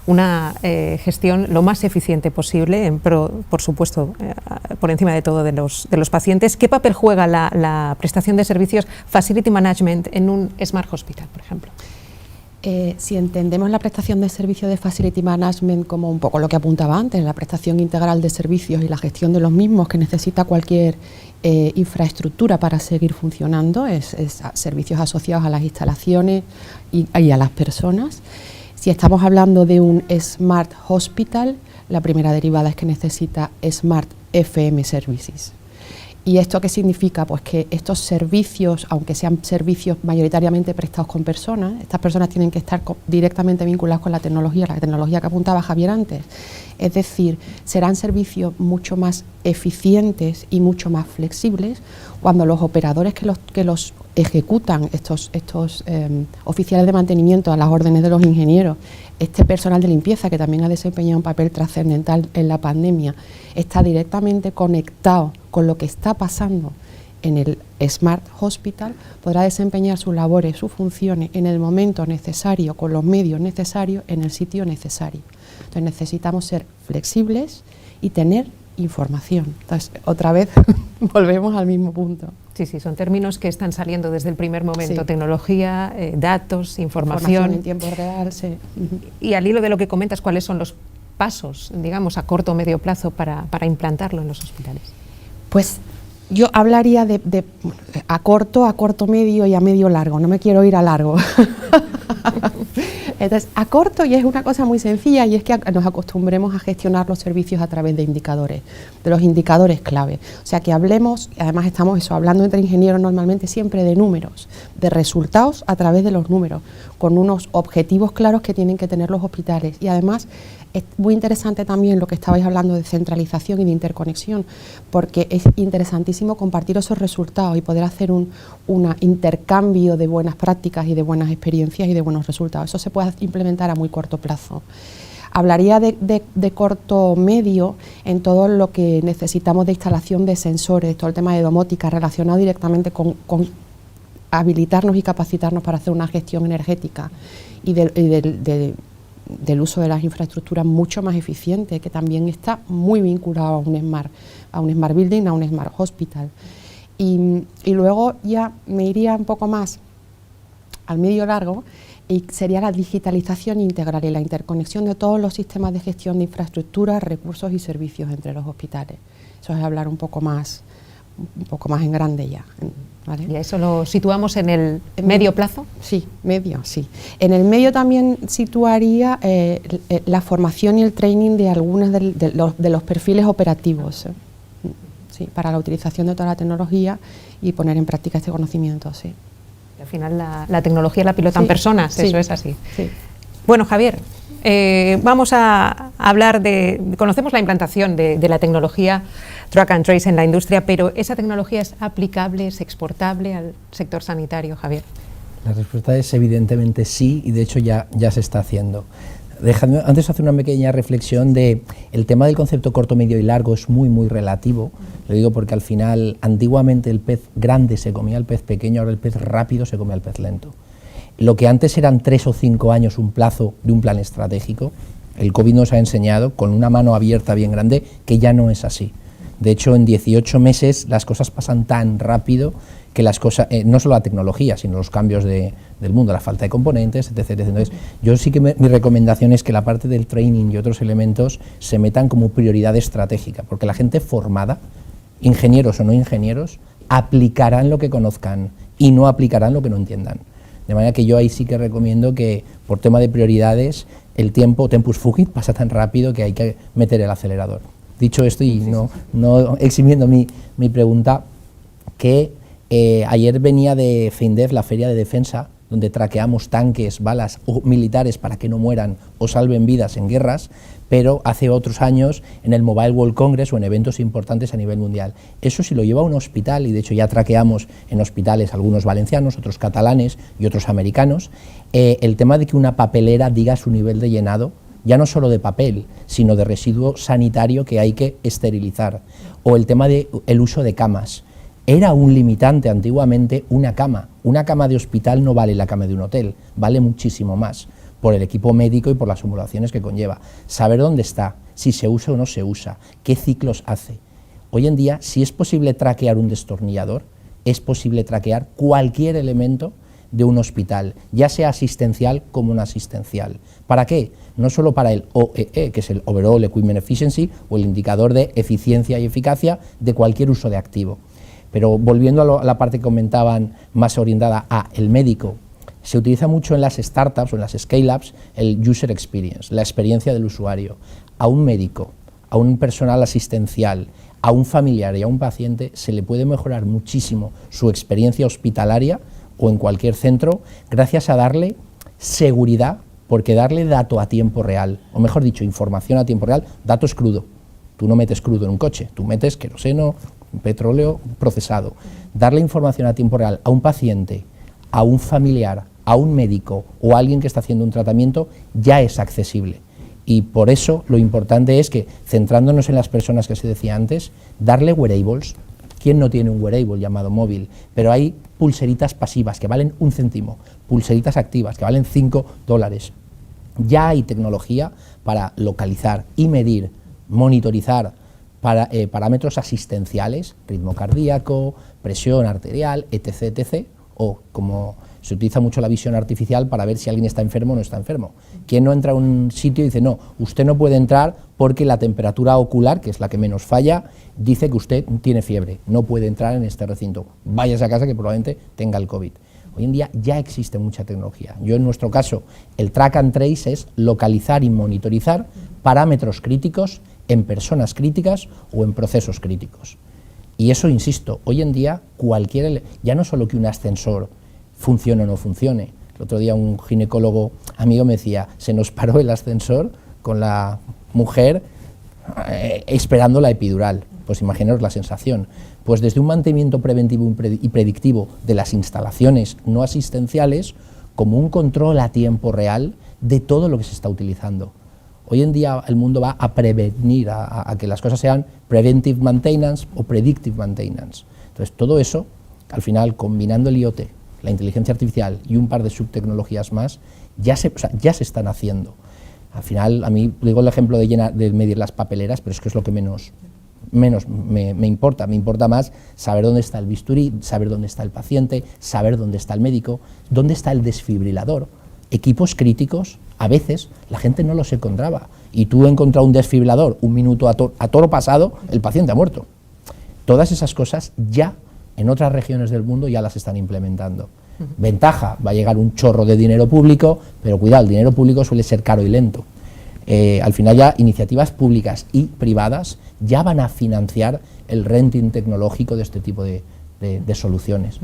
Speaker 2: una gestión lo más eficiente posible, por supuesto, por encima de todo de los pacientes. ¿Qué papel juega la prestación de servicios Facility Management en un Smart Hospital, por ejemplo?
Speaker 5: Si entendemos la prestación de servicios de Facility Management como un poco lo que apuntaba antes, la prestación integral de servicios y la gestión de los mismos que necesita cualquier infraestructura para seguir funcionando, es servicios asociados a las instalaciones y a las personas. Si estamos hablando de un Smart Hospital, la primera derivada es que necesita Smart FM Services. ¿Y esto qué significa? Pues que estos servicios, aunque sean servicios mayoritariamente prestados con personas, estas personas tienen que estar directamente vinculadas con la tecnología que apuntaba Javier antes. Es decir, serán servicios mucho más eficientes y mucho más flexibles cuando los operadores que los ejecutan, estos oficiales de mantenimiento a las órdenes de los ingenieros, este personal de limpieza que también ha desempeñado un papel trascendental en la pandemia, está directamente conectado con lo que está pasando en el Smart Hospital, podrá desempeñar sus labores, sus funciones en el momento necesario, con los medios necesarios, en el sitio necesario. Entonces necesitamos ser flexibles y tener información. Entonces, otra vez volvemos al mismo punto.
Speaker 2: Sí, sí, son términos que están saliendo desde el primer momento.
Speaker 5: Sí.
Speaker 2: Tecnología, datos, información
Speaker 5: en tiempo real, sí.
Speaker 2: Y al hilo de lo que comentas, ¿cuáles son los pasos, digamos, a corto o medio plazo para implantarlo en los hospitales?
Speaker 5: Pues yo hablaría de a corto, medio y a medio largo. No me quiero ir a largo. Entonces, a corto, y es una cosa muy sencilla, y es que nos acostumbremos a gestionar los servicios a través de indicadores, de los indicadores clave. O sea, que hablemos, además estamos hablando entre ingenieros normalmente siempre de números, de resultados a través de los números, con unos objetivos claros que tienen que tener los hospitales. Y además, es muy interesante también lo que estabais hablando de centralización y de interconexión, porque es interesantísimo compartir esos resultados y poder hacer un intercambio de buenas prácticas y de buenas experiencias y de buenos resultados. Eso se puede implementar a muy corto plazo. Hablaría de corto medio en todo lo que necesitamos de instalación de sensores, todo el tema de domótica relacionado directamente con habilitarnos y capacitarnos para hacer una gestión energética y del uso de las infraestructuras mucho más eficiente, que también está muy vinculado a un smart building, a un smart hospital. Y luego ya me iría un poco más al medio largo, y sería la digitalización integral y la interconexión de todos los sistemas de gestión de infraestructuras, recursos y servicios entre los hospitales. Eso es hablar un poco más en grande ya, ¿vale?
Speaker 2: ¿Y eso lo situamos en el medio plazo?
Speaker 5: Sí, medio, sí. En el medio también situaría la formación y el training de algunos de los perfiles operativos, sí, para la utilización de toda la tecnología y poner en práctica este conocimiento, sí.
Speaker 2: Al final la tecnología la pilotan personas, sí, eso es así.
Speaker 5: Sí.
Speaker 2: Bueno, Javier, vamos a hablar conocemos la implantación de la tecnología Track and Trace en la industria, pero ¿esa tecnología es aplicable, es exportable al sector sanitario, Javier?
Speaker 8: La respuesta es evidentemente sí, y de hecho ya se está haciendo. Dejadme antes hacer una pequeña reflexión de el tema del concepto corto, medio y largo es muy relativo. Lo digo porque al final, antiguamente el pez grande se comía al pez pequeño, ahora el pez rápido se come al pez lento. Lo que antes eran 3 o 5 años un plazo de un plan estratégico, el COVID nos ha enseñado con una mano abierta bien grande que ya no es así. De hecho, en 18 meses las cosas pasan tan rápido que las cosas, no solo la tecnología, sino los cambios del mundo, la falta de componentes, etc. Entonces, yo sí que mi recomendación es que la parte del training y otros elementos se metan como prioridad estratégica, porque la gente formada, ingenieros o no ingenieros, aplicarán lo que conozcan y no aplicarán lo que no entiendan. De manera que yo ahí sí que recomiendo que, por tema de prioridades, el tiempo, tempus fugit, pasa tan rápido que hay que meter el acelerador. Dicho esto, y no eximiendo mi pregunta, que ayer venía de FEINDEF, la feria de defensa, donde traqueamos tanques, balas o militares para que no mueran o salven vidas en guerras, pero hace otros años en el Mobile World Congress o en eventos importantes a nivel mundial. Eso si lo lleva a un hospital, y de hecho ya traqueamos en hospitales algunos valencianos, otros catalanes y otros americanos, el tema de que una papelera diga su nivel de llenado, ya no solo de papel, sino de residuo sanitario que hay que esterilizar, o el tema del uso de camas. Era un limitante antiguamente una cama de hospital no vale la cama de un hotel, vale muchísimo más, por el equipo médico y por las simulaciones que conlleva. Saber dónde está, si se usa o no se usa, qué ciclos hace. Hoy en día, si es posible traquear un destornillador, es posible traquear cualquier elemento de un hospital, ya sea asistencial como no asistencial. ¿Para qué? No solo para el OEE, que es el Overall Equipment Efficiency, o el indicador de eficiencia y eficacia de cualquier uso de activo. Pero volviendo a la parte que comentaban más orientada a el médico, se utiliza mucho en las startups o en las scale-ups el user experience, la experiencia del usuario. A un médico, a un personal asistencial, a un familiar y a un paciente se le puede mejorar muchísimo su experiencia hospitalaria o en cualquier centro gracias a darle seguridad, porque darle dato a tiempo real, o mejor dicho, información a tiempo real, dato es crudo. Tú no metes crudo en un coche, tú metes queroseno, petróleo procesado. Darle información a tiempo real a un paciente, a un familiar, a un médico o a alguien que está haciendo un tratamiento ya es accesible. Y por eso lo importante es que, centrándonos en las personas que se decía antes, darle wearables. ¿Quién no tiene un wearable llamado móvil? Pero hay pulseritas pasivas que valen 1 céntimo, pulseritas activas que valen $5. Ya hay tecnología para localizar y medir, monitorizar parámetros asistenciales, ritmo cardíaco, presión arterial, etc., etc., o como se utiliza mucho la visión artificial para ver si alguien está enfermo o no está enfermo. ¿Quién no entra a un sitio y dice, no, usted no puede entrar porque la temperatura ocular, que es la que menos falla, dice que usted tiene fiebre, no puede entrar en este recinto, váyase a casa que probablemente tenga el COVID? Hoy en día ya existe mucha tecnología. Yo, en nuestro caso, el track and trace es localizar y monitorizar parámetros críticos en personas críticas o en procesos críticos. Y eso, insisto, hoy en día ya no solo que un ascensor funcione o no funcione. El otro día un ginecólogo amigo me decía, se nos paró el ascensor con la mujer esperando la epidural. Pues imaginaos la sensación. Pues desde un mantenimiento preventivo y predictivo de las instalaciones no asistenciales, como un control a tiempo real de todo lo que se está utilizando. Hoy en día el mundo va a prevenir, a que las cosas sean preventive maintenance o predictive maintenance. Entonces todo eso, al final, combinando el IoT, la inteligencia artificial y un par de subtecnologías más, ya se están haciendo. Al final, a mí digo el ejemplo de medir las papeleras, pero es que es lo que menos me importa. Me importa más saber dónde está el bisturí, saber dónde está el paciente, saber dónde está el médico, dónde está el desfibrilador. Equipos críticos, a veces la gente no los encontraba, y tú encontrado un desfibrilador un minuto a toro pasado, el paciente ha muerto. Todas esas cosas ya en otras regiones del mundo ya las están implementando. Ventaja, va a llegar un chorro de dinero público, pero cuidado, el dinero público suele ser caro y lento. Al final ya iniciativas públicas y privadas ya van a financiar el renting tecnológico de este tipo de soluciones.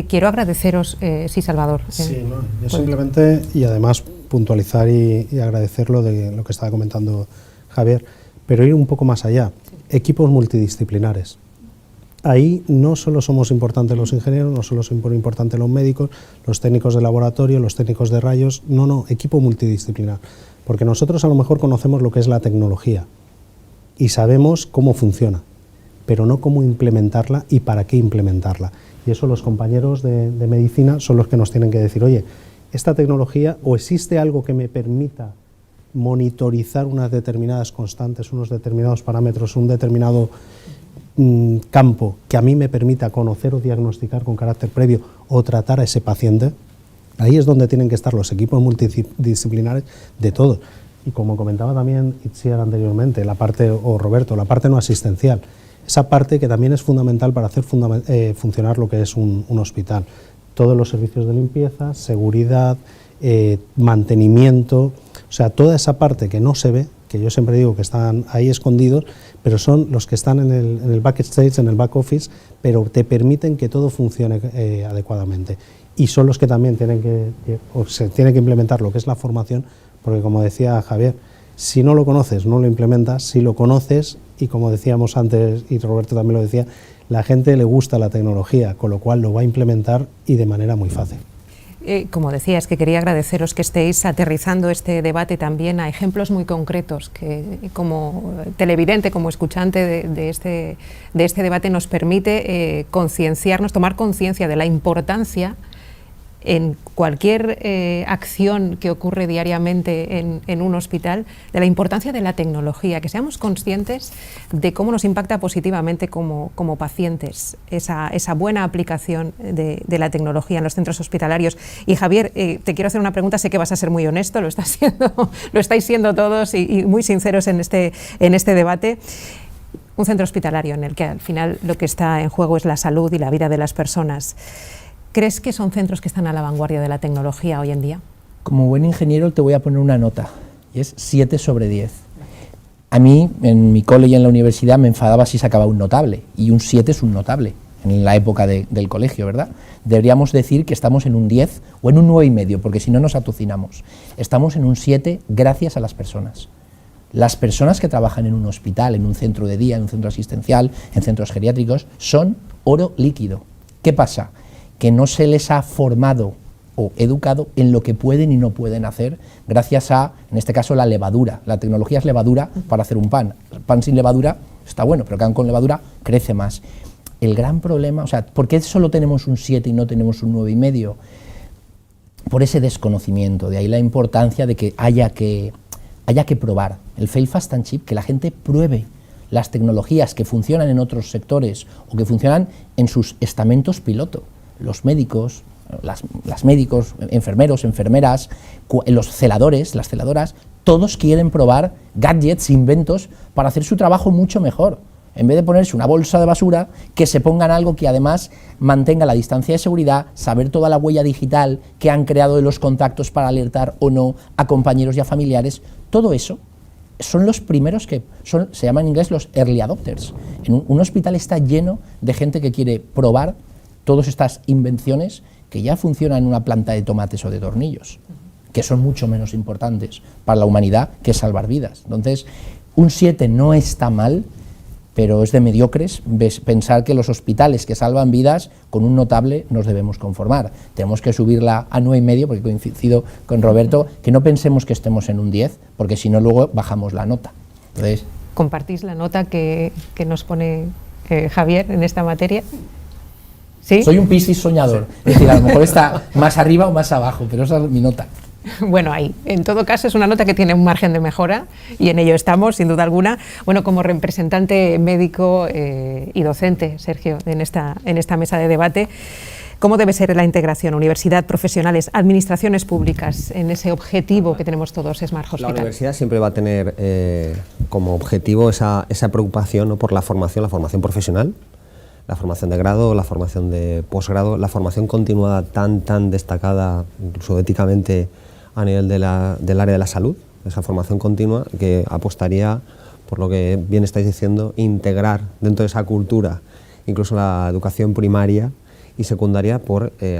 Speaker 2: Quiero agradeceros, sí, Salvador.
Speaker 4: Sí, no, yo simplemente, y además puntualizar y agradecerlo de lo que estaba comentando Javier, pero ir un poco más allá. Equipos multidisciplinares. Ahí no solo somos importantes los ingenieros, no solo son importantes los médicos, los técnicos de laboratorio, los técnicos de rayos, no, equipo multidisciplinar. Porque nosotros a lo mejor conocemos lo que es la tecnología y sabemos cómo funciona, pero no cómo implementarla y para qué implementarla. Y eso los compañeros de medicina son los que nos tienen que decir, oye, esta tecnología, o existe algo que me permita monitorizar unas determinadas constantes, unos determinados parámetros, un determinado campo que a mí me permita conocer o diagnosticar con carácter previo o tratar a ese paciente. Ahí es donde tienen que estar los equipos multidisciplinares de todos. Y como comentaba también Itziar anteriormente, la parte, o Roberto, la parte no asistencial, esa parte que también es fundamental para hacer funcionar lo que es un hospital. Todos los servicios de limpieza, seguridad, mantenimiento, o sea, toda esa parte que no se ve, que yo siempre digo que están ahí escondidos, pero son los que están en el backstage, en el back office, pero te permiten que todo funcione adecuadamente. Y son los que también se tiene que implementar lo que es la formación, porque como decía Javier, si no lo conoces, no lo implementas. Si lo conoces, y como decíamos antes, y Roberto también lo decía, la gente le gusta la tecnología, con lo cual lo va a implementar y de manera muy fácil.
Speaker 2: Como decía, es que quería agradeceros que estéis aterrizando este debate también a ejemplos muy concretos que como televidente, como escuchante de este debate nos permite concienciarnos, tomar conciencia de la importancia en cualquier acción que ocurre diariamente en un hospital, de la importancia de la tecnología, que seamos conscientes de cómo nos impacta positivamente como pacientes esa buena aplicación de la tecnología en los centros hospitalarios. Y Javier, te quiero hacer una pregunta, sé que vas a ser muy honesto, lo estáis siendo todos y muy sinceros en este debate. Un centro hospitalario en el que al final lo que está en juego es la salud y la vida de las personas. ¿Crees que son centros que están a la vanguardia de la tecnología hoy en día?
Speaker 8: Como buen ingeniero te voy a poner una nota, y es 7 sobre 10. A mí, en mi cole y en la universidad, me enfadaba si sacaba un notable, y un 7 es un notable, en la época del colegio, ¿verdad? Deberíamos decir que estamos en un 10 o en un 9,5, porque si no nos atocinamos. Estamos en un 7 gracias a las personas. Las personas que trabajan en un hospital, en un centro de día, en un centro asistencial, en centros geriátricos, son oro líquido. ¿Qué pasa? Que no se les ha formado o educado en lo que pueden y no pueden hacer gracias a, en este caso, la levadura. La tecnología es levadura para hacer un pan. El pan sin levadura está bueno, pero pan con levadura crece más. El gran problema, o sea, ¿por qué solo tenemos un 7 y no tenemos un 9,5? Por ese desconocimiento, de ahí la importancia de que haya que probar. El fail fast and cheap, que la gente pruebe las tecnologías que funcionan en otros sectores o que funcionan en sus estamentos piloto. Los médicos, las médicos, enfermeros, enfermeras, los celadores, las celadoras, todos quieren probar gadgets, inventos para hacer su trabajo mucho mejor. En vez de ponerse una bolsa de basura, que se pongan algo que además mantenga la distancia de seguridad, saber toda la huella digital que han creado de los contactos para alertar o no a compañeros y a familiares. Todo eso son los primeros se llaman en inglés los early adopters. Un hospital está lleno de gente que quiere probar todas estas invenciones que ya funcionan en una planta de tomates o de tornillos, que son mucho menos importantes para la humanidad que salvar vidas. Entonces, un 7 no está mal, pero es de mediocres pensar que los hospitales que salvan vidas con un notable nos debemos conformar. Tenemos que subirla a 9,5, porque coincido con Roberto, que no pensemos que estemos en un 10, porque si no luego bajamos la nota. Entonces,
Speaker 2: ¿compartís la nota que nos pone Javier en esta materia? ¿Sí?
Speaker 8: Soy un Piscis soñador, es decir, a lo mejor está más arriba o más abajo, pero esa es mi nota.
Speaker 2: Bueno, ahí, en todo caso, es una nota que tiene un margen de mejora y en ello estamos, sin duda alguna. Bueno, como representante médico y docente, Sergio, en esta mesa de debate, ¿cómo debe ser la integración universidad, profesionales, administraciones públicas en ese objetivo que tenemos todos, Smart Hospital?
Speaker 9: La universidad siempre va a tener como objetivo esa preocupación, ¿no?, por la formación profesional, la formación de grado, la formación de posgrado, la formación continuada tan destacada, incluso éticamente, a nivel del área de la salud, esa formación continua que apostaría, por lo que bien estáis diciendo, integrar dentro de esa cultura incluso la educación primaria y secundaria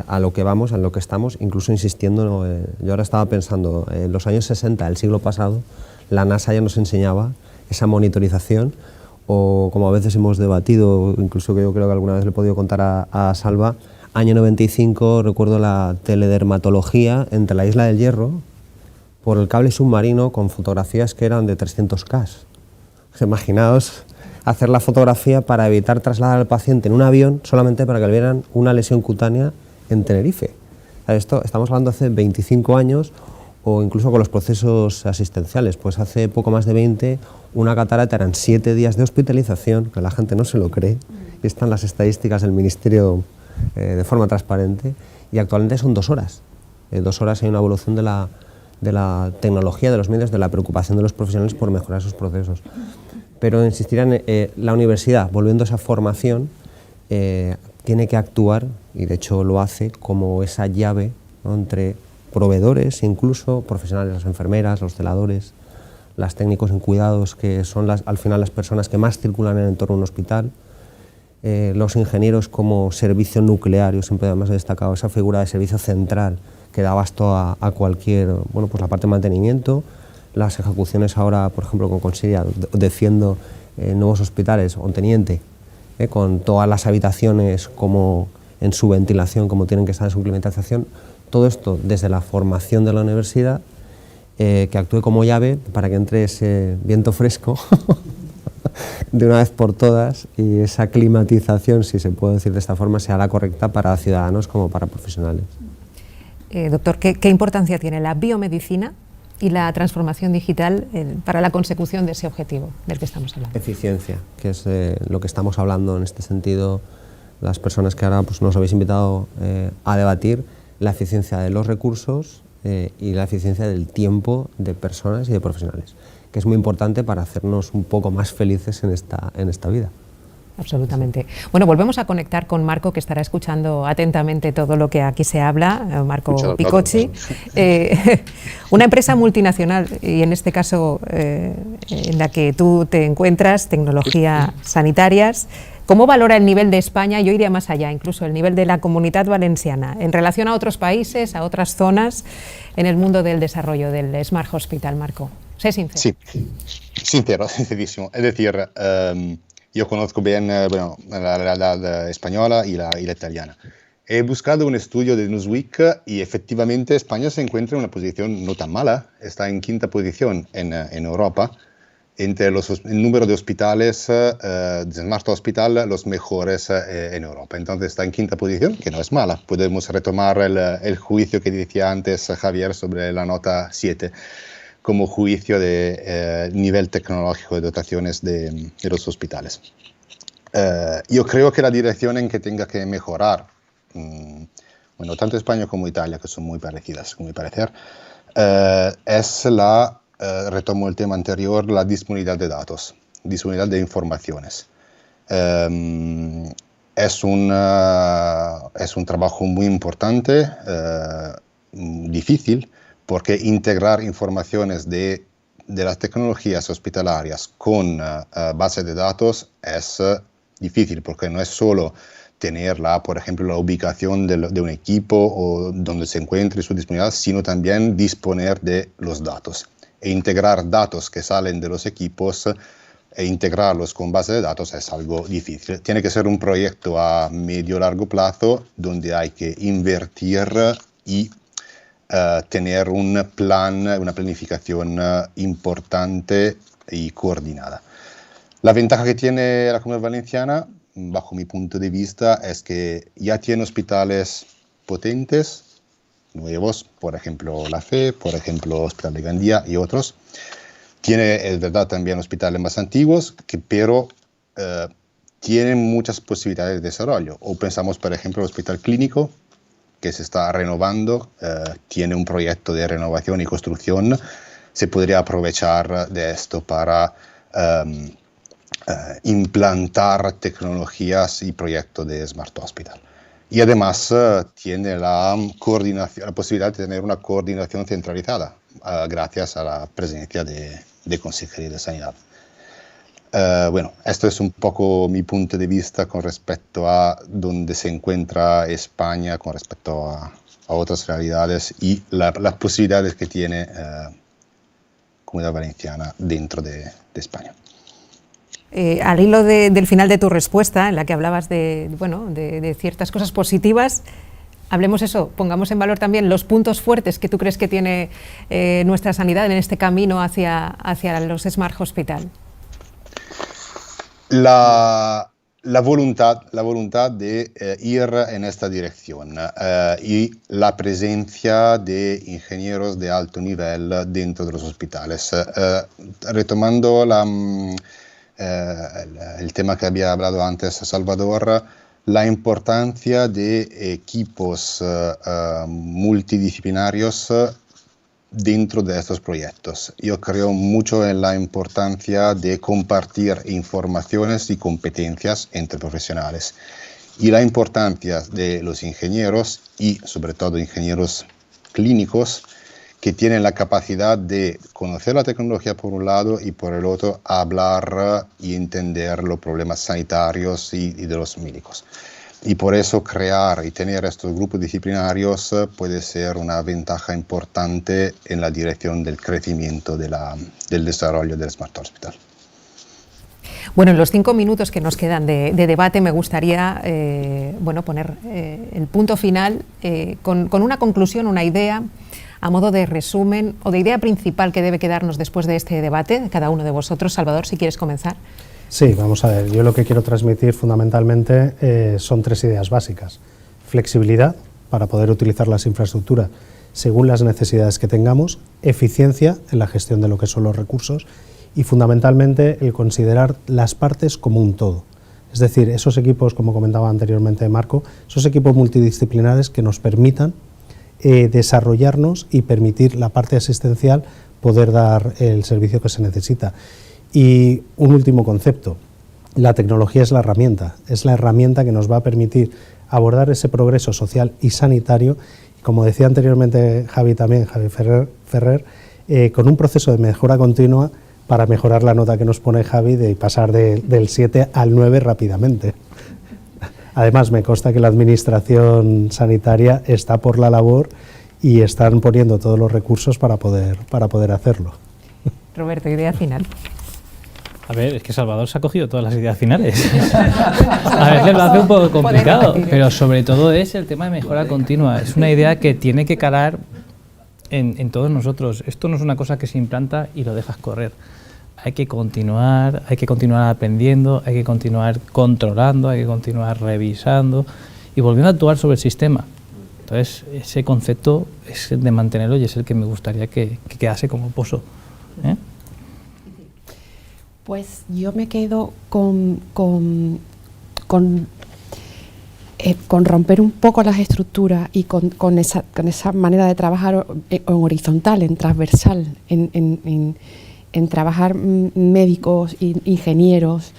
Speaker 9: a lo que vamos, a lo que estamos, incluso insistiendo, ¿no? Yo ahora estaba pensando, en los años 60 del siglo pasado, la NASA ya nos enseñaba esa monitorización, o como a veces hemos debatido, incluso que yo creo que alguna vez le he podido contar a Salva, año 95, recuerdo la teledermatología entre la Isla del Hierro por el cable submarino con fotografías que eran de 300K. Imaginaos hacer la fotografía para evitar trasladar al paciente en un avión solamente para que le vieran una lesión cutánea en Tenerife. Esto estamos hablando hace 25 años, o incluso con los procesos asistenciales, pues hace poco más de 20, una catarata eran 7 días de hospitalización, que la gente no se lo cree, y están las estadísticas del Ministerio de forma transparente, y actualmente son 2 horas. 2 horas hay una evolución de la tecnología, de los medios, de la preocupación de los profesionales por mejorar esos procesos. Pero insistir en la universidad, volviendo a esa formación, tiene que actuar, y de hecho lo hace, como esa llave, ¿no?, entre proveedores, incluso profesionales, las enfermeras, los celadores, las técnicos en cuidados, que son al final las personas que más circulan en el entorno de un hospital, los ingenieros como servicio nuclear. Yo siempre además he destacado esa figura de servicio central que da abasto a cualquier, bueno, pues la parte de mantenimiento, las ejecuciones ahora, por ejemplo, con Consilia, defiendo nuevos hospitales, o Teniente, con todas las habitaciones como en su ventilación, como tienen que estar en su climatización. Todo esto desde la formación de la universidad, que actúe como llave para que entre ese viento fresco de una vez por todas, y esa climatización, si se puede decir de esta forma, sea la correcta para ciudadanos como para profesionales.
Speaker 2: Doctor, ¿qué importancia tiene la biomedicina y la transformación digital para la consecución de ese objetivo del que estamos hablando?
Speaker 9: Eficiencia, que es lo que estamos hablando en este sentido, las personas que ahora pues, nos habéis invitado a debatir, la eficiencia de los recursos y la eficiencia del tiempo de personas y de profesionales, que es muy importante para hacernos un poco más felices en esta vida.
Speaker 2: Absolutamente. Bueno, volvemos a conectar con Marco, que estará escuchando atentamente todo lo que aquí se habla, Marco Picocci. Una empresa multinacional, y en este caso en la que tú te encuentras, Tecnología Sanitarias. ¿Cómo valora el nivel de España? Yo iría más allá, incluso el nivel de la Comunidad Valenciana, en relación a otros países, a otras zonas, en el mundo del desarrollo del Smart Hospital, Marco. Sé sincero.
Speaker 7: Sí, sincerísimo. Es decir, yo conozco bien la realidad española y la italiana. He buscado un estudio de Newsweek y efectivamente España se encuentra en una posición no tan mala, está en 5ª posición en Europa. Entre el número de hospitales de Smart Hospital, los mejores en Europa. Entonces está en 5ª posición, que no es mala. Podemos retomar el juicio que decía antes Javier sobre la nota 7, como juicio de nivel tecnológico de dotaciones de los hospitales. Yo creo que la dirección en que tenga que mejorar, bueno, tanto España como Italia, que son muy parecidas, a mi parecer, es retomo el tema anterior, la disponibilidad de datos, disponibilidad de informaciones. Es un trabajo muy importante, difícil, porque integrar informaciones de las tecnologías hospitalarias con bases de datos es difícil, porque no es solo tener por ejemplo, la ubicación de un equipo o donde se encuentre su disponibilidad, sino también disponer de los datos. E integrar datos que salen de los equipos e integrarlos con base de datos es algo difícil. Tiene que ser un proyecto a medio largo plazo donde hay que invertir y tener un plan, una planificación importante y coordinada. La ventaja que tiene la Comunidad Valenciana, bajo mi punto de vista, es que ya tiene hospitales potentes, nuevos, por ejemplo la FE, por ejemplo Hospital de Gandía y otros. Tiene, es verdad, también hospitales más antiguos, pero tienen muchas posibilidades de desarrollo. O pensamos, por ejemplo, el Hospital Clínico, que se está renovando, tiene un proyecto de renovación y construcción. Se podría aprovechar de esto para implantar tecnologías y proyectos de Smart Hospital. Y además tiene la posibilidad de tener una coordinación centralizada gracias a la presencia de Consejería de Sanidad. Bueno, esto es un poco mi punto de vista con respecto a dónde se encuentra España con respecto a otras realidades y las posibilidades que tiene Comunidad Valenciana dentro de España.
Speaker 2: Al hilo del final de tu respuesta, en la que hablabas de ciertas cosas positivas, hablemos eso, pongamos en valor también los puntos fuertes que tú crees que tiene nuestra sanidad en este camino hacia los Smart Hospital.
Speaker 7: La voluntad de ir en esta dirección y la presencia de ingenieros de alto nivel dentro de los hospitales. Retomando el tema que había hablado antes Salvador, la importancia de equipos multidisciplinarios dentro de estos proyectos. Yo creo mucho en la importancia de compartir informaciones y competencias entre profesionales y la importancia de los ingenieros y sobre todo ingenieros clínicos que tienen la capacidad de conocer la tecnología por un lado y por el otro hablar y entender los problemas sanitarios y de los médicos. Y por eso crear y tener estos grupos disciplinarios puede ser una ventaja importante en la dirección del crecimiento del desarrollo del Smart Hospital.
Speaker 2: Bueno, en los 5 minutos que nos quedan de debate me gustaría poner el punto final con una conclusión, una idea a modo de resumen o de idea principal que debe quedarnos después de este debate, de cada uno de vosotros. Salvador, si quieres comenzar.
Speaker 4: Sí, vamos a ver, yo lo que quiero transmitir fundamentalmente son 3 ideas básicas. Flexibilidad, para poder utilizar las infraestructuras según las necesidades que tengamos, eficiencia en la gestión de lo que son los recursos y fundamentalmente el considerar las partes como un todo. Es decir, esos equipos, como comentaba anteriormente Marco, esos equipos multidisciplinares que nos permitan desarrollarnos y permitir la parte asistencial poder dar el servicio que se necesita. Y un último concepto, la tecnología es la herramienta que nos va a permitir abordar ese progreso social y sanitario, y como decía anteriormente Javi Ferrer, con un proceso de mejora continua para mejorar la nota que nos pone Javi de pasar del 7 al 9 rápidamente. Además, me consta que la Administración Sanitaria está por la labor y están poniendo todos los recursos para poder hacerlo.
Speaker 2: Roberto, idea final.
Speaker 6: A ver, es que Salvador se ha cogido todas las ideas finales. A veces lo hace un poco complicado, pero sobre todo es el tema de mejora continua. Es una idea que tiene que calar en todos nosotros. Esto no es una cosa que se implanta y lo dejas correr. Hay que continuar aprendiendo, hay que continuar controlando, hay que continuar revisando y volviendo a actuar sobre el sistema. Entonces, ese concepto es el de mantenerlo y es el que me gustaría que quedase como pozo.
Speaker 5: Pues yo me quedo con romper un poco las estructuras y con esa manera de trabajar en horizontal, en transversal, en trabajar médicos, ingenieros.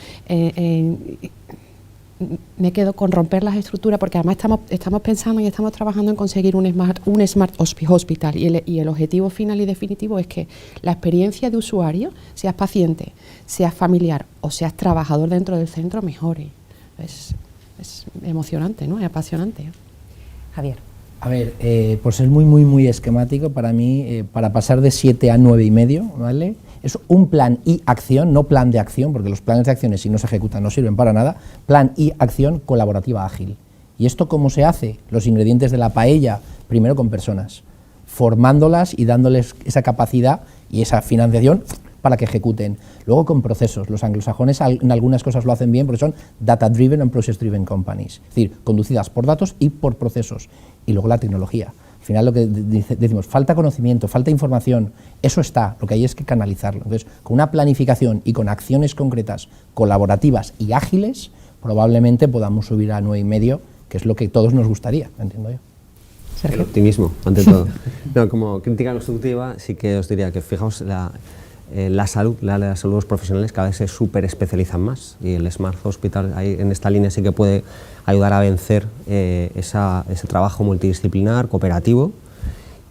Speaker 5: Me quedo con romper las estructuras porque además estamos pensando y estamos trabajando en conseguir un Smart Hospital y el objetivo final y definitivo es que la experiencia de usuario, seas paciente, seas familiar o seas trabajador dentro del centro, mejore. Es emocionante, ¿no? Es apasionante.
Speaker 2: Javier.
Speaker 8: A ver, por ser muy esquemático, para mí, para pasar de 7 a 9,5, ¿vale? Es un plan y acción, no plan de acción, porque los planes de acciones si no se ejecutan no sirven para nada, plan y acción colaborativa ágil. ¿Y esto cómo se hace? Los ingredientes de la paella, primero con personas, formándolas y dándoles esa capacidad y esa financiación para que ejecuten. Luego con procesos. Los anglosajones en algunas cosas lo hacen bien porque son data-driven and process-driven companies, es decir, conducidas por datos y por procesos. Y luego la tecnología. Al final lo que decimos, falta conocimiento, falta información, eso está, lo que hay es que canalizarlo. Entonces, con una planificación y con acciones concretas, colaborativas y ágiles, probablemente podamos subir a 9,5, que es lo que todos nos gustaría, entiendo yo.
Speaker 9: El optimismo, ante todo. No, como crítica constructiva, sí que os diría que fijaos, la salud de los profesionales cada vez se súper especializan más, y el Smart Hospital en esta línea sí que puede ayudar a vencer ese trabajo multidisciplinar, cooperativo,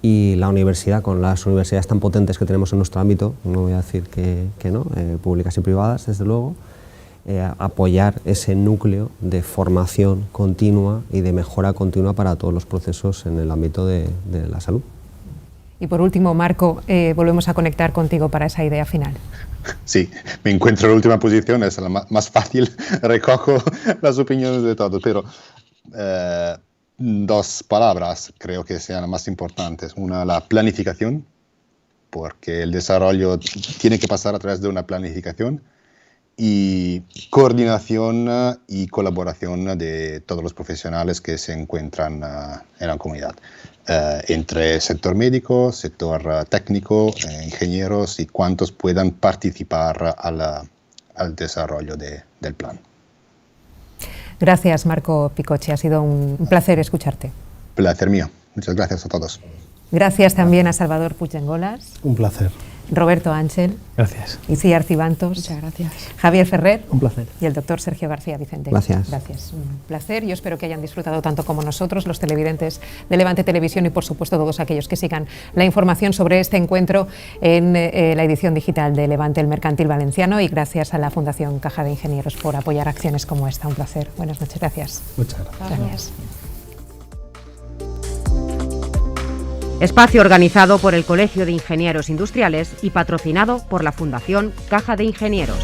Speaker 9: y la universidad, con las universidades tan potentes que tenemos en nuestro ámbito, no voy a decir que no, públicas y privadas, desde luego, apoyar ese núcleo de formación continua y de mejora continua para todos los procesos en el ámbito de la salud.
Speaker 2: Y por último, Marco, volvemos a conectar contigo para esa idea final.
Speaker 7: Sí, me encuentro en la última posición, es la más fácil, recojo las opiniones de todos, pero dos palabras creo que sean las más importantes. Una, la planificación, porque el desarrollo tiene que pasar a través de una planificación, y coordinación y colaboración de todos los profesionales que se encuentran en la comunidad, entre sector médico, sector técnico, ingenieros y cuantos puedan participar al desarrollo del plan.
Speaker 2: Gracias, Marco Picocchi, ha sido un placer escucharte.
Speaker 7: Placer mío, muchas gracias a todos.
Speaker 2: Gracias también a Salvador Puigdengolas.
Speaker 4: Un placer.
Speaker 2: Roberto Ángel.
Speaker 6: Gracias.
Speaker 2: Icíar Cibantos.
Speaker 5: Muchas gracias.
Speaker 2: Javier Ferrer.
Speaker 8: Un placer.
Speaker 2: Y el doctor Sergio García Vicente.
Speaker 9: Gracias.
Speaker 2: Gracias. Un placer. Yo espero que hayan disfrutado tanto como nosotros, los televidentes de Levante Televisión, y por supuesto todos aquellos que sigan la información sobre este encuentro en la edición digital de Levante, el Mercantil Valenciano, y gracias a la Fundación Caja de Ingenieros por apoyar acciones como esta. Un placer. Buenas noches. Gracias.
Speaker 4: Muchas gracias.
Speaker 2: Gracias.
Speaker 1: Espacio organizado por el Colegio de Ingenieros Industriales y patrocinado por la Fundación Caja de Ingenieros.